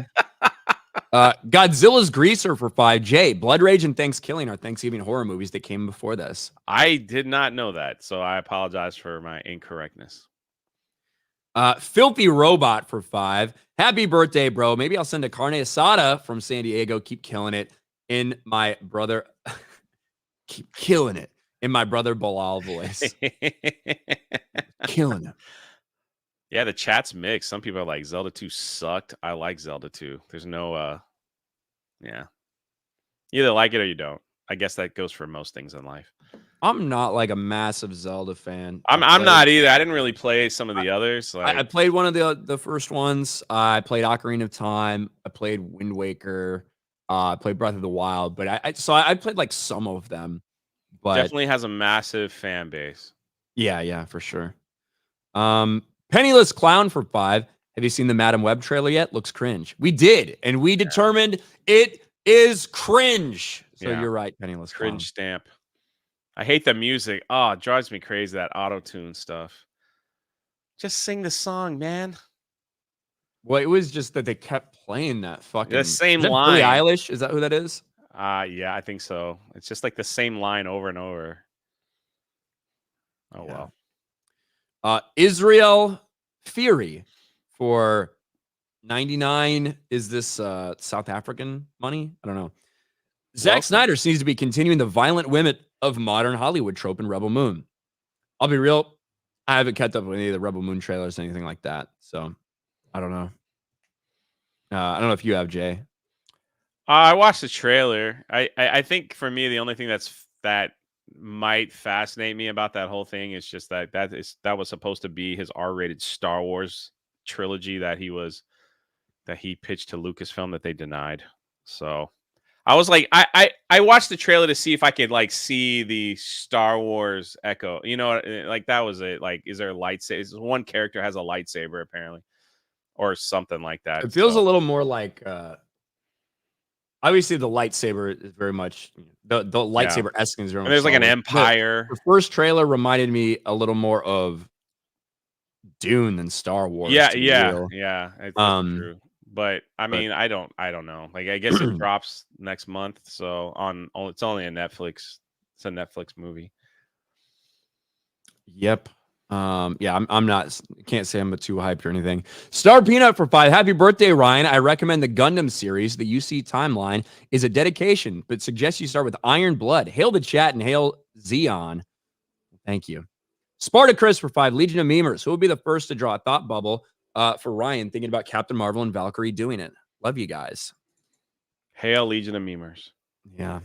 Godzilla's Greaser for 5J. Blood Rage and Thanksgiving are Thanksgiving horror movies that came before this. I did not know that, so I apologize for my incorrectness. Filthy Robot for 5. Happy birthday, bro. Maybe I'll send a carne asada from San Diego. Keep killing it in my brother. Keep killing it in my brother Bilal voice. Killing him. Yeah, the chat's mixed. Some people are like, Zelda 2 sucked. I like Zelda 2. There's no, yeah. You either like it or you don't. I guess that goes for most things in life. I'm not like a massive Zelda fan. I'm not either. I didn't really play some of the others. Like... I played one of the first ones. I played Ocarina of Time. I played Wind Waker. I played Breath of the Wild. But I played like some of them. But definitely has a massive fan base. Yeah, for sure. Penniless Clown for 5. Have you seen the Madam Web trailer yet? Looks cringe. We did, and we determined it is cringe. So you're right, Penniless Clown. Cringe stamp. I hate the music. Oh, it drives me crazy, that auto-tune stuff. Just sing the song, man. Well, it was just that they kept playing that fucking... The same line. Billie Eilish? Is that who that is? Yeah, I think so. It's just like the same line over and over. Oh, well. Israel Fury for 99. Is this South African money? I don't know. Zack Snyder seems to be continuing the violent women of modern Hollywood trope in Rebel Moon. I'll be real. I haven't kept up with any of the Rebel Moon trailers or anything like that. So I don't know. I don't know if you have, Jay. I watched the trailer. I think for me, the only thing that might fascinate me about that whole thing is just that was supposed to be his R-rated Star Wars trilogy that he pitched to Lucasfilm that they denied. So I was like, I watched the trailer to see if I could like see the Star Wars echo. You know, like that was it. Like, is there a lightsaber? One character has a lightsaber apparently, or something like that. It feels a little more like Obviously, the lightsaber is very much the lightsaber essence is very And much there's like an solid. empire. The first trailer reminded me a little more of Dune than Star Wars. Yeah, to be yeah, real. yeah. That's true. But I mean, I don't know. Like, I guess it drops next month, so it's only a Netflix. It's a Netflix movie. Yep. Yeah, I'm not, can't say I'm too hyped or anything. Star Peanut for 5. Happy birthday, Ryan. I recommend the Gundam series. The UC timeline is a dedication, but suggest you start with Iron Blood. Hail the chat and hail Xeon. Thank you. Spartacus for 5. Legion of Memers. Who will be the first to draw a thought bubble for Ryan thinking about Captain Marvel and Valkyrie doing it? Love you guys. Hail Legion of Memers. Yeah.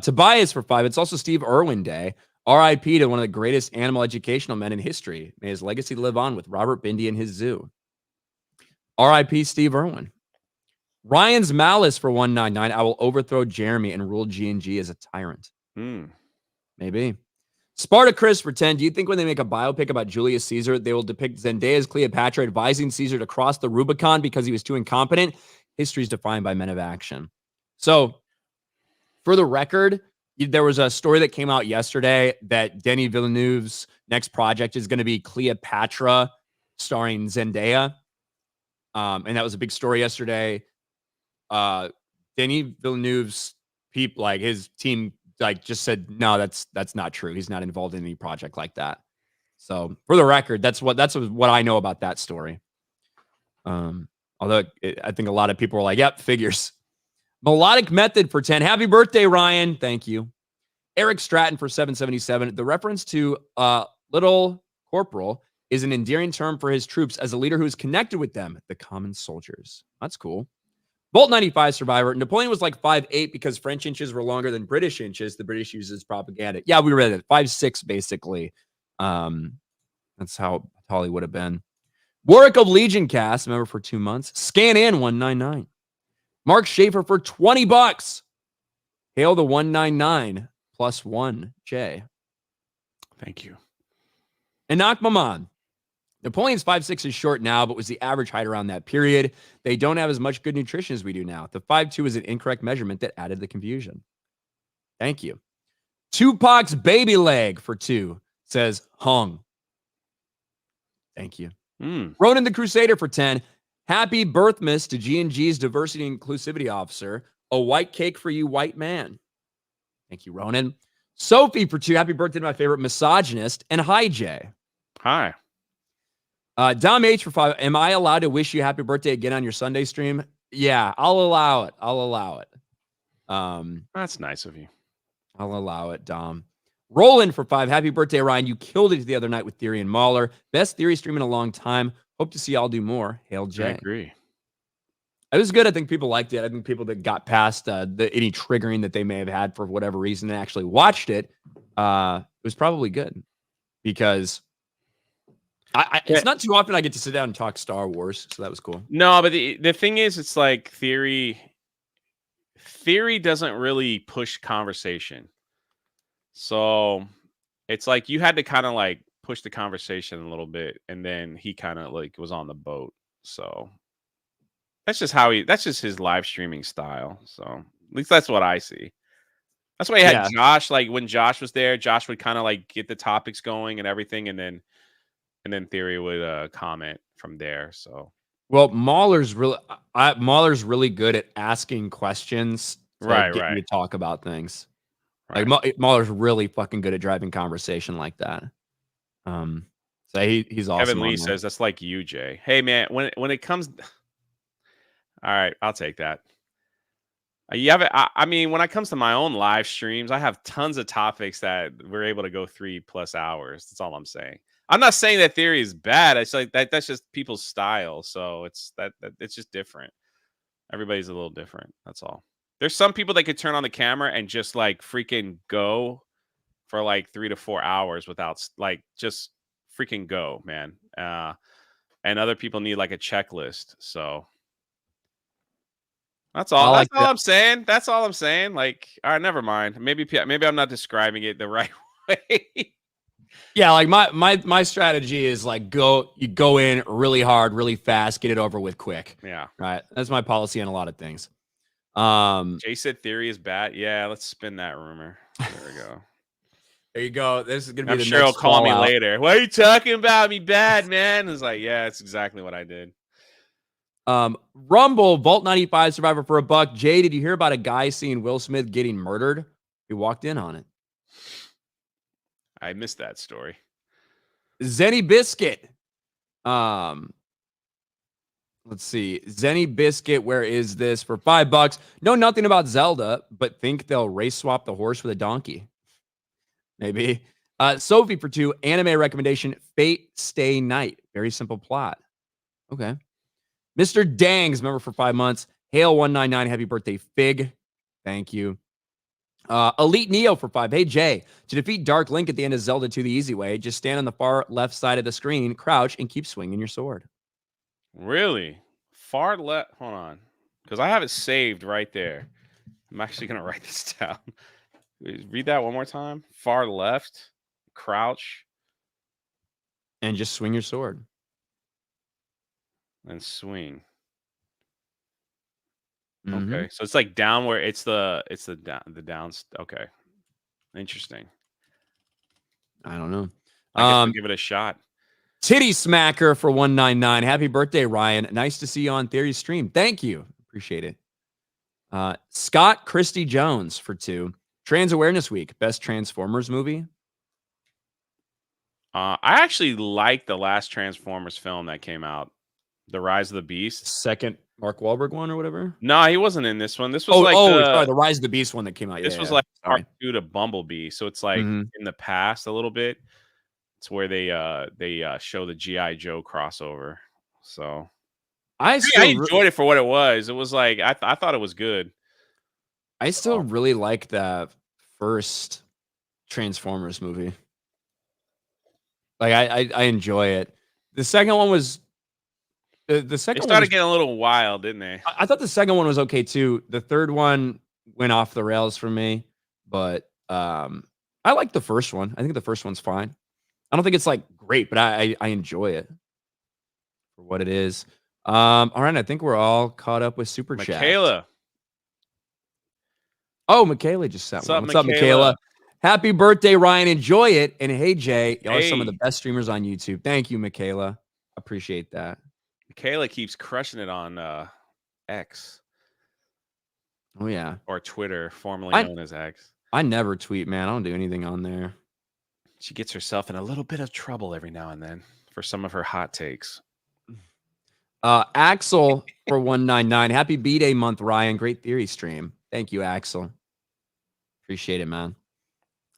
Tobias for 5. It's also Steve Irwin Day. RIP to one of the greatest animal educational men in history. May his legacy live on with Robert Bindy and his zoo. RIP Steve Irwin. Ryan's Malice for 199. I will overthrow Jeremy and rule G&G as a tyrant. Maybe. Spartacus for 10. Do you think when they make a biopic about Julius Caesar, they will depict Zendaya as Cleopatra advising Caesar to cross the Rubicon because he was too incompetent? History is defined by men of action. So, for the record, there was a story that came out yesterday that Denis Villeneuve's next project is going to be Cleopatra starring Zendaya. And that was a big story yesterday. Denis Villeneuve's his team just said, no, that's not true. He's not involved in any project like that. So for the record, that's what I know about that story. Although I think a lot of people are like, yep, figures. Melodic Method for 10. Happy birthday, Ryan. Thank you. Eric Stratton for 777. The reference to Little Corporal is an endearing term for his troops as a leader who is connected with them, the common soldiers. That's cool. Bolt 95 Survivor. Napoleon was like 5'8" because French inches were longer than British inches. The British uses propaganda. Yeah, we read it. 5'6", basically. That's how tall he would have been. Warwick of Legion cast, member for 2 months. Scan in 199. Mark Schaefer for $20. Hail the 199 plus 1 J. Thank you. And Maman. Napoleon's 5'6" is short now, but was the average height around that period. They don't have as much good nutrition as we do now. The 5'2" is an incorrect measurement that added the confusion. Thank you. Tupac's baby leg for 2 says hung. Thank you. Ronan the Crusader for 10. Happy birthmas to G&G's diversity and inclusivity officer. A white cake for you, white man. Thank you, Ronan. Sophie for 2. Happy birthday to my favorite misogynist. And hi, Jay. Hi. Dom H for 5. Am I allowed to wish you happy birthday again on your Sunday stream? Yeah, I'll allow it. That's nice of you. I'll allow it, Dom. Roland for 5. Happy birthday, Ryan. You killed it the other night with Theory and Mahler. Best Theory stream in a long time. Hope to see y'all do more. Hail Jay. I agree. It was good. I think people liked it. I think people that got past any triggering that they may have had for whatever reason and actually watched it, it was probably good because it's not too often I get to sit down and talk Star Wars, so that was cool. No, but the thing is, it's like theory doesn't really push conversation. So it's like you had to kind of like push the conversation a little bit, and then he kind of like was on the boat. So that's just his live streaming style. So at least that's what I see. That's why he had Josh. Like when Josh was there, Josh would kind of like get the topics going and everything, and then Theory would comment from there. So well, Mahler's really good at asking questions to get you to talk about things. Right. Like Mahler's really fucking good at driving conversation like that. So he's awesome. Kevin Lee says that's like you, Jay. Hey man, when it comes, all right, I'll take that. I mean, when it comes to my own live streams, I have tons of topics that we're able to go 3+ hours. That's all I'm saying. I'm not saying that Theory is bad. It's like that's just people's style. So it's it's just different. Everybody's a little different. That's all. There's some people that could turn on the camera and just like freaking go for like 3 to 4 hours without like just freaking go, man. And other people need like a checklist. So that's all. That's all I'm saying. That's all I'm saying. Like, all right, never mind. Maybe I'm not describing it the right way. Yeah, like my strategy is like you go in really hard, really fast, get it over with quick. Yeah. Right. That's my policy on a lot of things. Jay said theory is bad. Yeah, let's spin that rumor. There we go. There you go. This is gonna be I'm the sure he'll next call me fallout. later. What are you talking about? Me bad, man? It's like, yeah, it's exactly what I did. Rumble, Vault 95 Survivor for $1. Jay, did you hear about a guy seeing Will Smith getting murdered? He walked in on it. I missed that story. Zenny Biscuit. Let's see. Zenny Biscuit, where is this? For $5. Know nothing about Zelda, but think they'll race swap the horse with a donkey. Maybe. Sophie for $2. Anime recommendation, Fate Stay Night. Very simple plot. Okay. Mr. Dangs, member for 5 months. Hale199, happy birthday, Fig. Thank you. Elite Neo for 5. Hey, Jay, to defeat Dark Link at the end of Zelda 2 the easy way, just stand on the far left side of the screen, crouch, and keep swinging your sword. Really? Far left? Hold on. Because I have it saved right there. I'm actually going to write this down. Read that one more time. Far left, crouch. And just swing your sword. And swing. Mm-hmm. Okay. So it's like down where it's the down. Okay. Interesting. I don't know. I guess I'll give it a shot. Titty Smacker for $199. Happy birthday, Ryan. Nice to see you on Theory Stream. Thank you. Appreciate it. Scott Christy Jones for $2. Trans Awareness Week. Best Transformers movie? I actually liked the last Transformers film that came out. The Rise of the Beast. Second Mark Wahlberg one or whatever? No, he wasn't in this one. This was sorry, the Rise of the Beast one that came out. This was like part 2 to Bumblebee. So it's like in the past a little bit. It's where they show the G.I. Joe crossover. So I enjoyed it for what it was. It was like I thought it was good. I still really like that first Transformers movie. Like I enjoy it. The second one was the second one started getting a little wild, didn't they? I thought the second one was okay too. The third one went off the rails for me, but I like the first one. I think the first one's fine. I don't think it's like great, but I enjoy it for what it is. All right, I think we're all caught up with Super Chat. Michaela. Oh, Michaela just sent one. What's up, Michaela? Happy birthday, Ryan. Enjoy it. And hey, Jay, y'all are some of the best streamers on YouTube. Thank you, Michaela. Appreciate that. Michaela keeps crushing it on X. Oh, yeah. Or Twitter, formerly known as X. I never tweet, man. I don't do anything on there. She gets herself in a little bit of trouble every now and then for some of her hot takes. Axel for $199. Happy B-Day month, Ryan. Great Theory stream. Thank you, Axel. Appreciate it, man.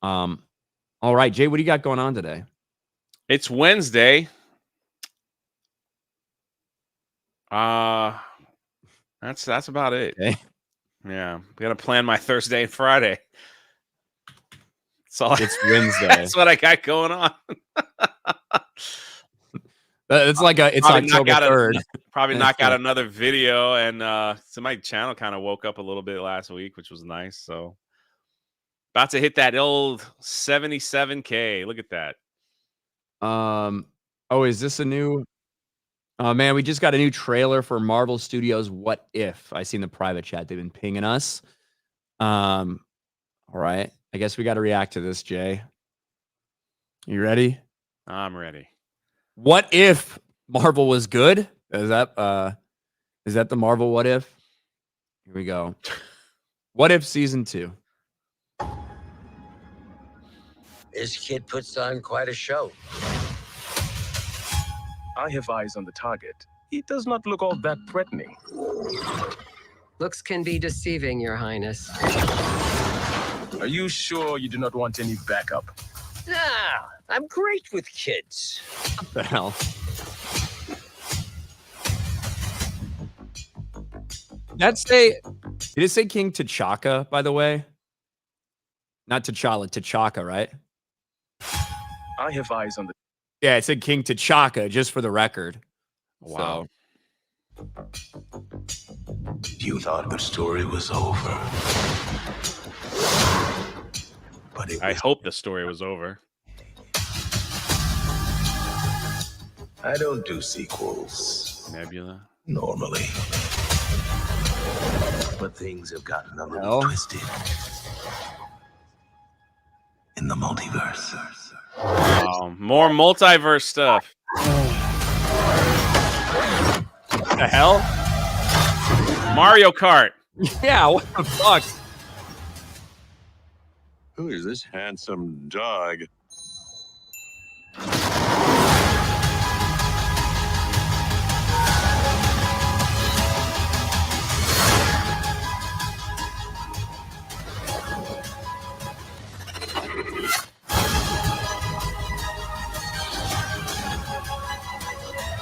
All right, Jay, what do you got going on today? It's Wednesday. That's about it. Okay. Yeah, I'm gonna plan my Thursday and Friday. So it's Wednesday. That's what I got going on. It's like it's October 3rd. Probably knock out another video, and so my channel kind of woke up a little bit last week, which was nice. So about to hit that old 77K. Look at that. Oh, is this a new? Oh man, we just got a new trailer for Marvel Studios' What If. I seen the private chat. They've been pinging us. All right. I guess we got to react to this, Jay. You ready? I'm ready. What if Marvel was good? Is that the Marvel What If? Here we go. What If Season 2. This kid puts on quite a show. I have eyes on the target. He does not look all that threatening. Looks can be deceiving, Your Highness. Are you sure you do not want any backup? Nah, I'm great with kids. What the hell? Did it say King T'Chaka, by the way? Not T'Challa, T'Chaka, right? I have eyes on the... Yeah, it said King T'Chaka, just for the record. Wow. So. You thought the story was over. But I hope the story was over. I don't do sequels. Nebula. Normally. But things have gotten a little twisted in the multiverse. More multiverse stuff. What the hell? Mario Kart. Yeah, what the fuck? Who is this handsome dog?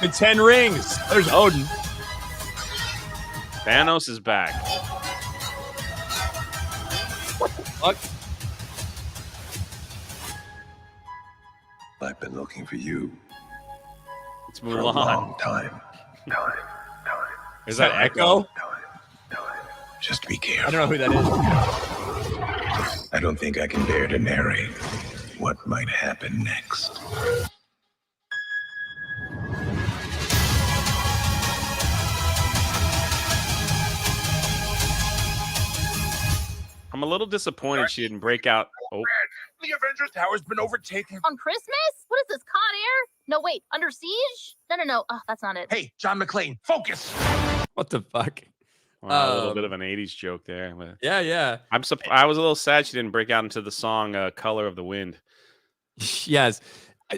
The 10 rings. There's Odin. Thanos is back. What the fuck? I've been looking for you. Let's for move a on. long time. Is that Echo? Just be careful. I don't know who that is. I don't think I can bear to narrate what might happen next. I'm a little disappointed she didn't break out. Oh, The Avengers Tower's been overtaken. On Christmas? What is this, Con Air? No, wait, Under Siege? No. Oh, that's not it. Hey, John McClane, focus. What the fuck? Well, a little bit of an 80s joke there. But Yeah. I was a little sad she didn't break out into the song Color of the Wind. Yes.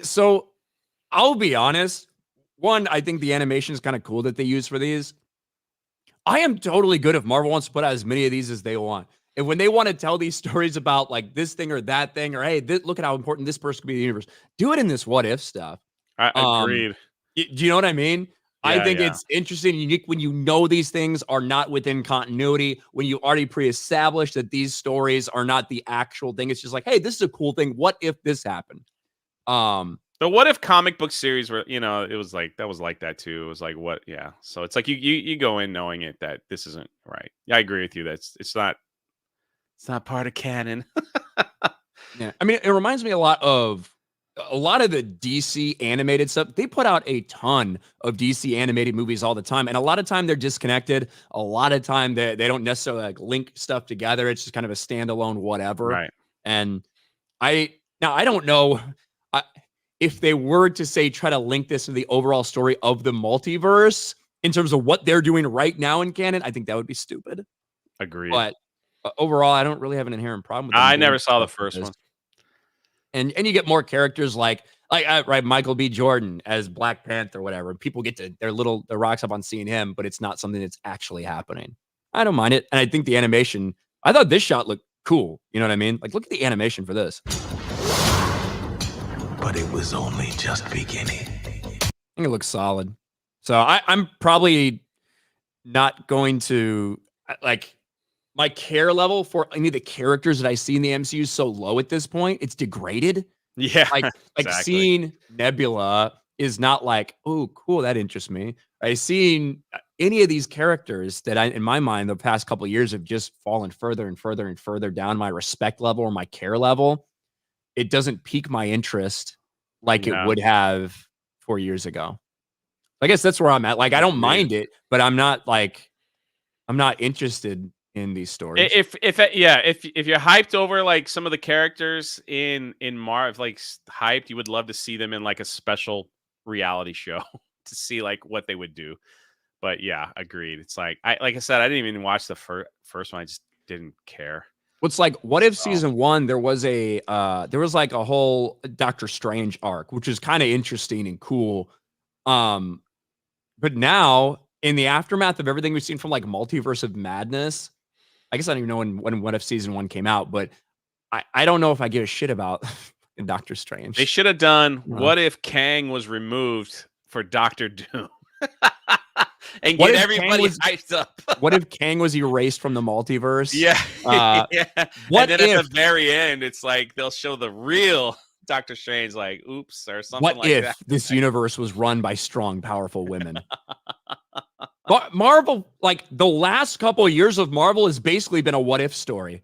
So I'll be honest. One, I think the animation is kind of cool that they use for these. I am totally good if Marvel wants to put out as many of these as they want. And when they want to tell these stories about like this thing or that thing, or hey, look at how important this person could be in the universe, do it in this what if stuff. I agreed. Do you know what I mean? I Yeah, think yeah. it's interesting and unique when you know these things are not within continuity, when you already pre-established that these stories are not the actual thing. It's just like, hey, this is a cool thing. What if this happened? The what if comic book series were, it was like that too. It was like what, yeah. So it's like you go in knowing it that this isn't right. Yeah, I agree with you. It's not part of canon. Yeah, I mean, it reminds me a lot of the DC animated stuff. They put out a ton of DC animated movies all the time, and a lot of time they're disconnected. A lot of time they don't necessarily like link stuff together. It's just kind of a standalone whatever. Right. And I don't know if they were to say try to link this to the overall story of the multiverse in terms of what they're doing right now in canon. I think that would be stupid. Agreed. But overall, I don't really have an inherent problem with them I doing never saw the stuff like first this. one. And you get more characters like right, Michael B. Jordan as Black Panther or whatever. People get to their rocks up on seeing him, but it's not something that's actually happening. I don't mind it. And I think the animation, I thought this shot looked cool. You know what I mean? Like, look at the animation for this. But it was only just beginning. I think it looks solid. So I'm probably not going to like my care level for any of the characters that I see in the MCU is so low at this point. It's degraded. Yeah. Like exactly. seeing Nebula is not like, oh, cool, that interests me. Seeing any of these characters that in my mind, the past couple of years have just fallen further and further and further down my respect level or my care level. It doesn't pique my interest like it would have 4 years ago. I guess that's where I'm at. Like, I don't mind it, but I'm not interested in these stories. If you're hyped over like some of the characters in Marv, like hyped, you would love to see them in like a special reality show to see like what they would do. But yeah, agreed. It's like I said, I didn't even watch the first one. I just didn't care. What's like, what if season 1 there was like a whole Doctor Strange arc, which is kind of interesting and cool. But now in the aftermath of everything we've seen from like Multiverse of Madness, I guess I don't even know when What If season 1 came out, but I don't know if I give a shit about Doctor Strange. They should have done What If Kang was removed for Doctor Doom. And get everybody hyped up. What if Kang was erased from the multiverse? Yeah. Yeah. What and then if at the very end, it's like they'll show the real Doctor Strange, like, oops, or something what like if that. this universe was run by strong, powerful women? But Marvel, like the last couple of years of Marvel has basically been a what if story.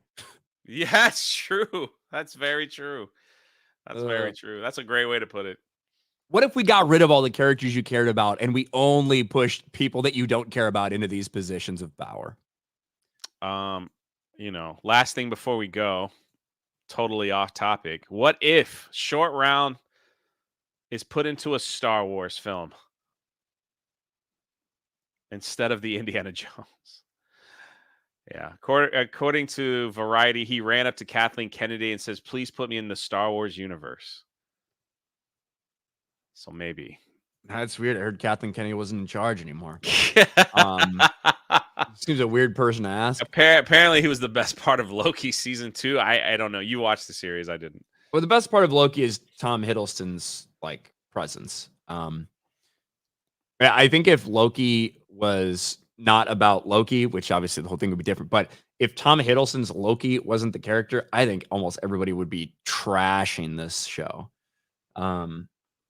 Yeah, that's true. That's very true. That's very true. That's a great way to put it. What if we got rid of all the characters you cared about and we only pushed people that you don't care about into these positions of power? Last thing before we go, totally off topic. What if Short Round is put into a Star Wars film instead of the Indiana Jones? Yeah. According to Variety, he ran up to Kathleen Kennedy and says, "Please put me in the Star Wars universe." So maybe. That's weird. I heard Kathleen Kennedy wasn't in charge anymore. Seems a weird person to ask. Apparently, he was the best part of Loki season 2. I don't know. You watched the series. I didn't. Well, the best part of Loki is Tom Hiddleston's presence. I think if Loki was not about Loki, which obviously the whole thing would be different, but if Tom Hiddleston's Loki wasn't the character, I think almost everybody would be trashing this show.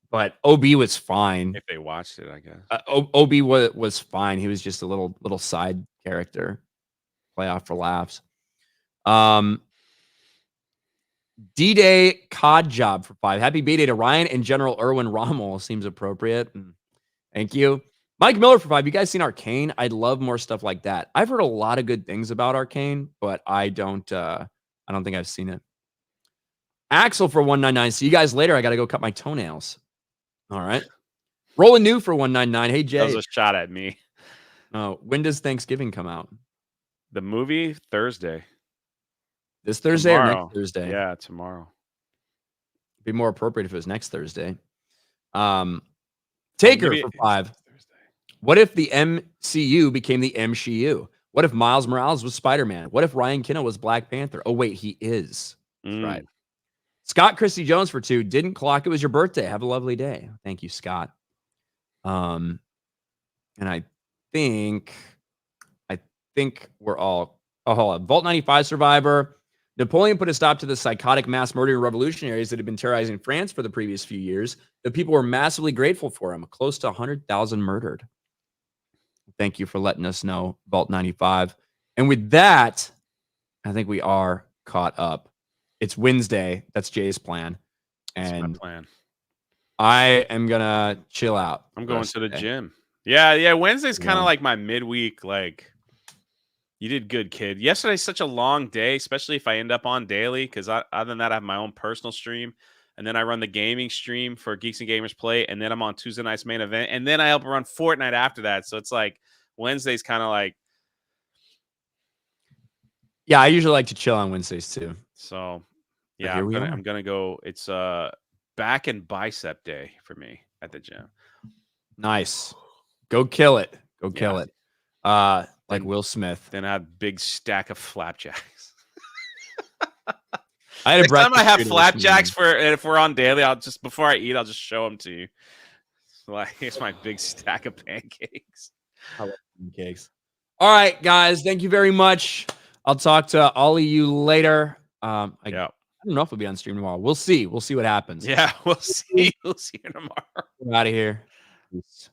But OB was fine. If they watched it, I guess. OB was fine. He was just a little side character. Playoff for laughs. D-Day COD job for 5. Happy B-Day to Ryan and General Erwin Rommel. Seems appropriate. Thank you. Mike Miller for 5. You guys seen Arcane? I'd love more stuff like that. I've heard a lot of good things about Arcane, but I don't think I've seen it. Axel for 199. See you guys later. I got to go cut my toenails. All right. Rolling New for 199. Hey, Jay. That was a shot at me. Oh, when does Thanksgiving come out? The movie Thursday. This Thursday tomorrow. Or next Thursday? Yeah, tomorrow. Be more appropriate if it was next Thursday. Taker for 5. What if the MCU became the MCU? What if Miles Morales was Spider-Man? What if Ryan Kinno was Black Panther? Oh, wait, he is. That's right. Scott Christy Jones for 2. Didn't clock. It was your birthday. Have a lovely day. Thank you, Scott. And I think we're all. Oh, hold on. Vault 95 survivor. Napoleon put a stop to the psychotic mass murdering revolutionaries that had been terrorizing France for the previous few years. The people were massively grateful for him. Close to 100,000 murdered. Thank you for letting us know, Vault 95. And with that, I think we are caught up. It's Wednesday. That's Jay's plan. That's and my plan. I am going to chill out. I'm going to the gym. Yeah. Wednesday's kind of like my midweek, you did good, kid. Yesterday's such a long day, especially if I end up on daily, because other than that, I have my own personal stream. And then I run the gaming stream for Geeks and Gamers Play. And then I'm on Tuesday night's main event. And then I help run Fortnite after that. So it's like Wednesday's kind of like. Yeah, I usually like to chill on Wednesdays too. So, yeah, I'm gonna go. It's back and bicep day for me at the gym. Nice. Go kill it. Go kill it. Like Will Smith. Then I have a big stack of flapjacks. I had Next time I have flapjacks if we're on daily, before I eat, I'll just show them to you. Here's my big stack of pancakes. I love pancakes. All right, guys. Thank you very much. I'll talk to all of you later. I don't know if we'll be on stream tomorrow. We'll see. We'll see what happens. Yeah, we'll see. We'll see you tomorrow. We're out of here. Peace.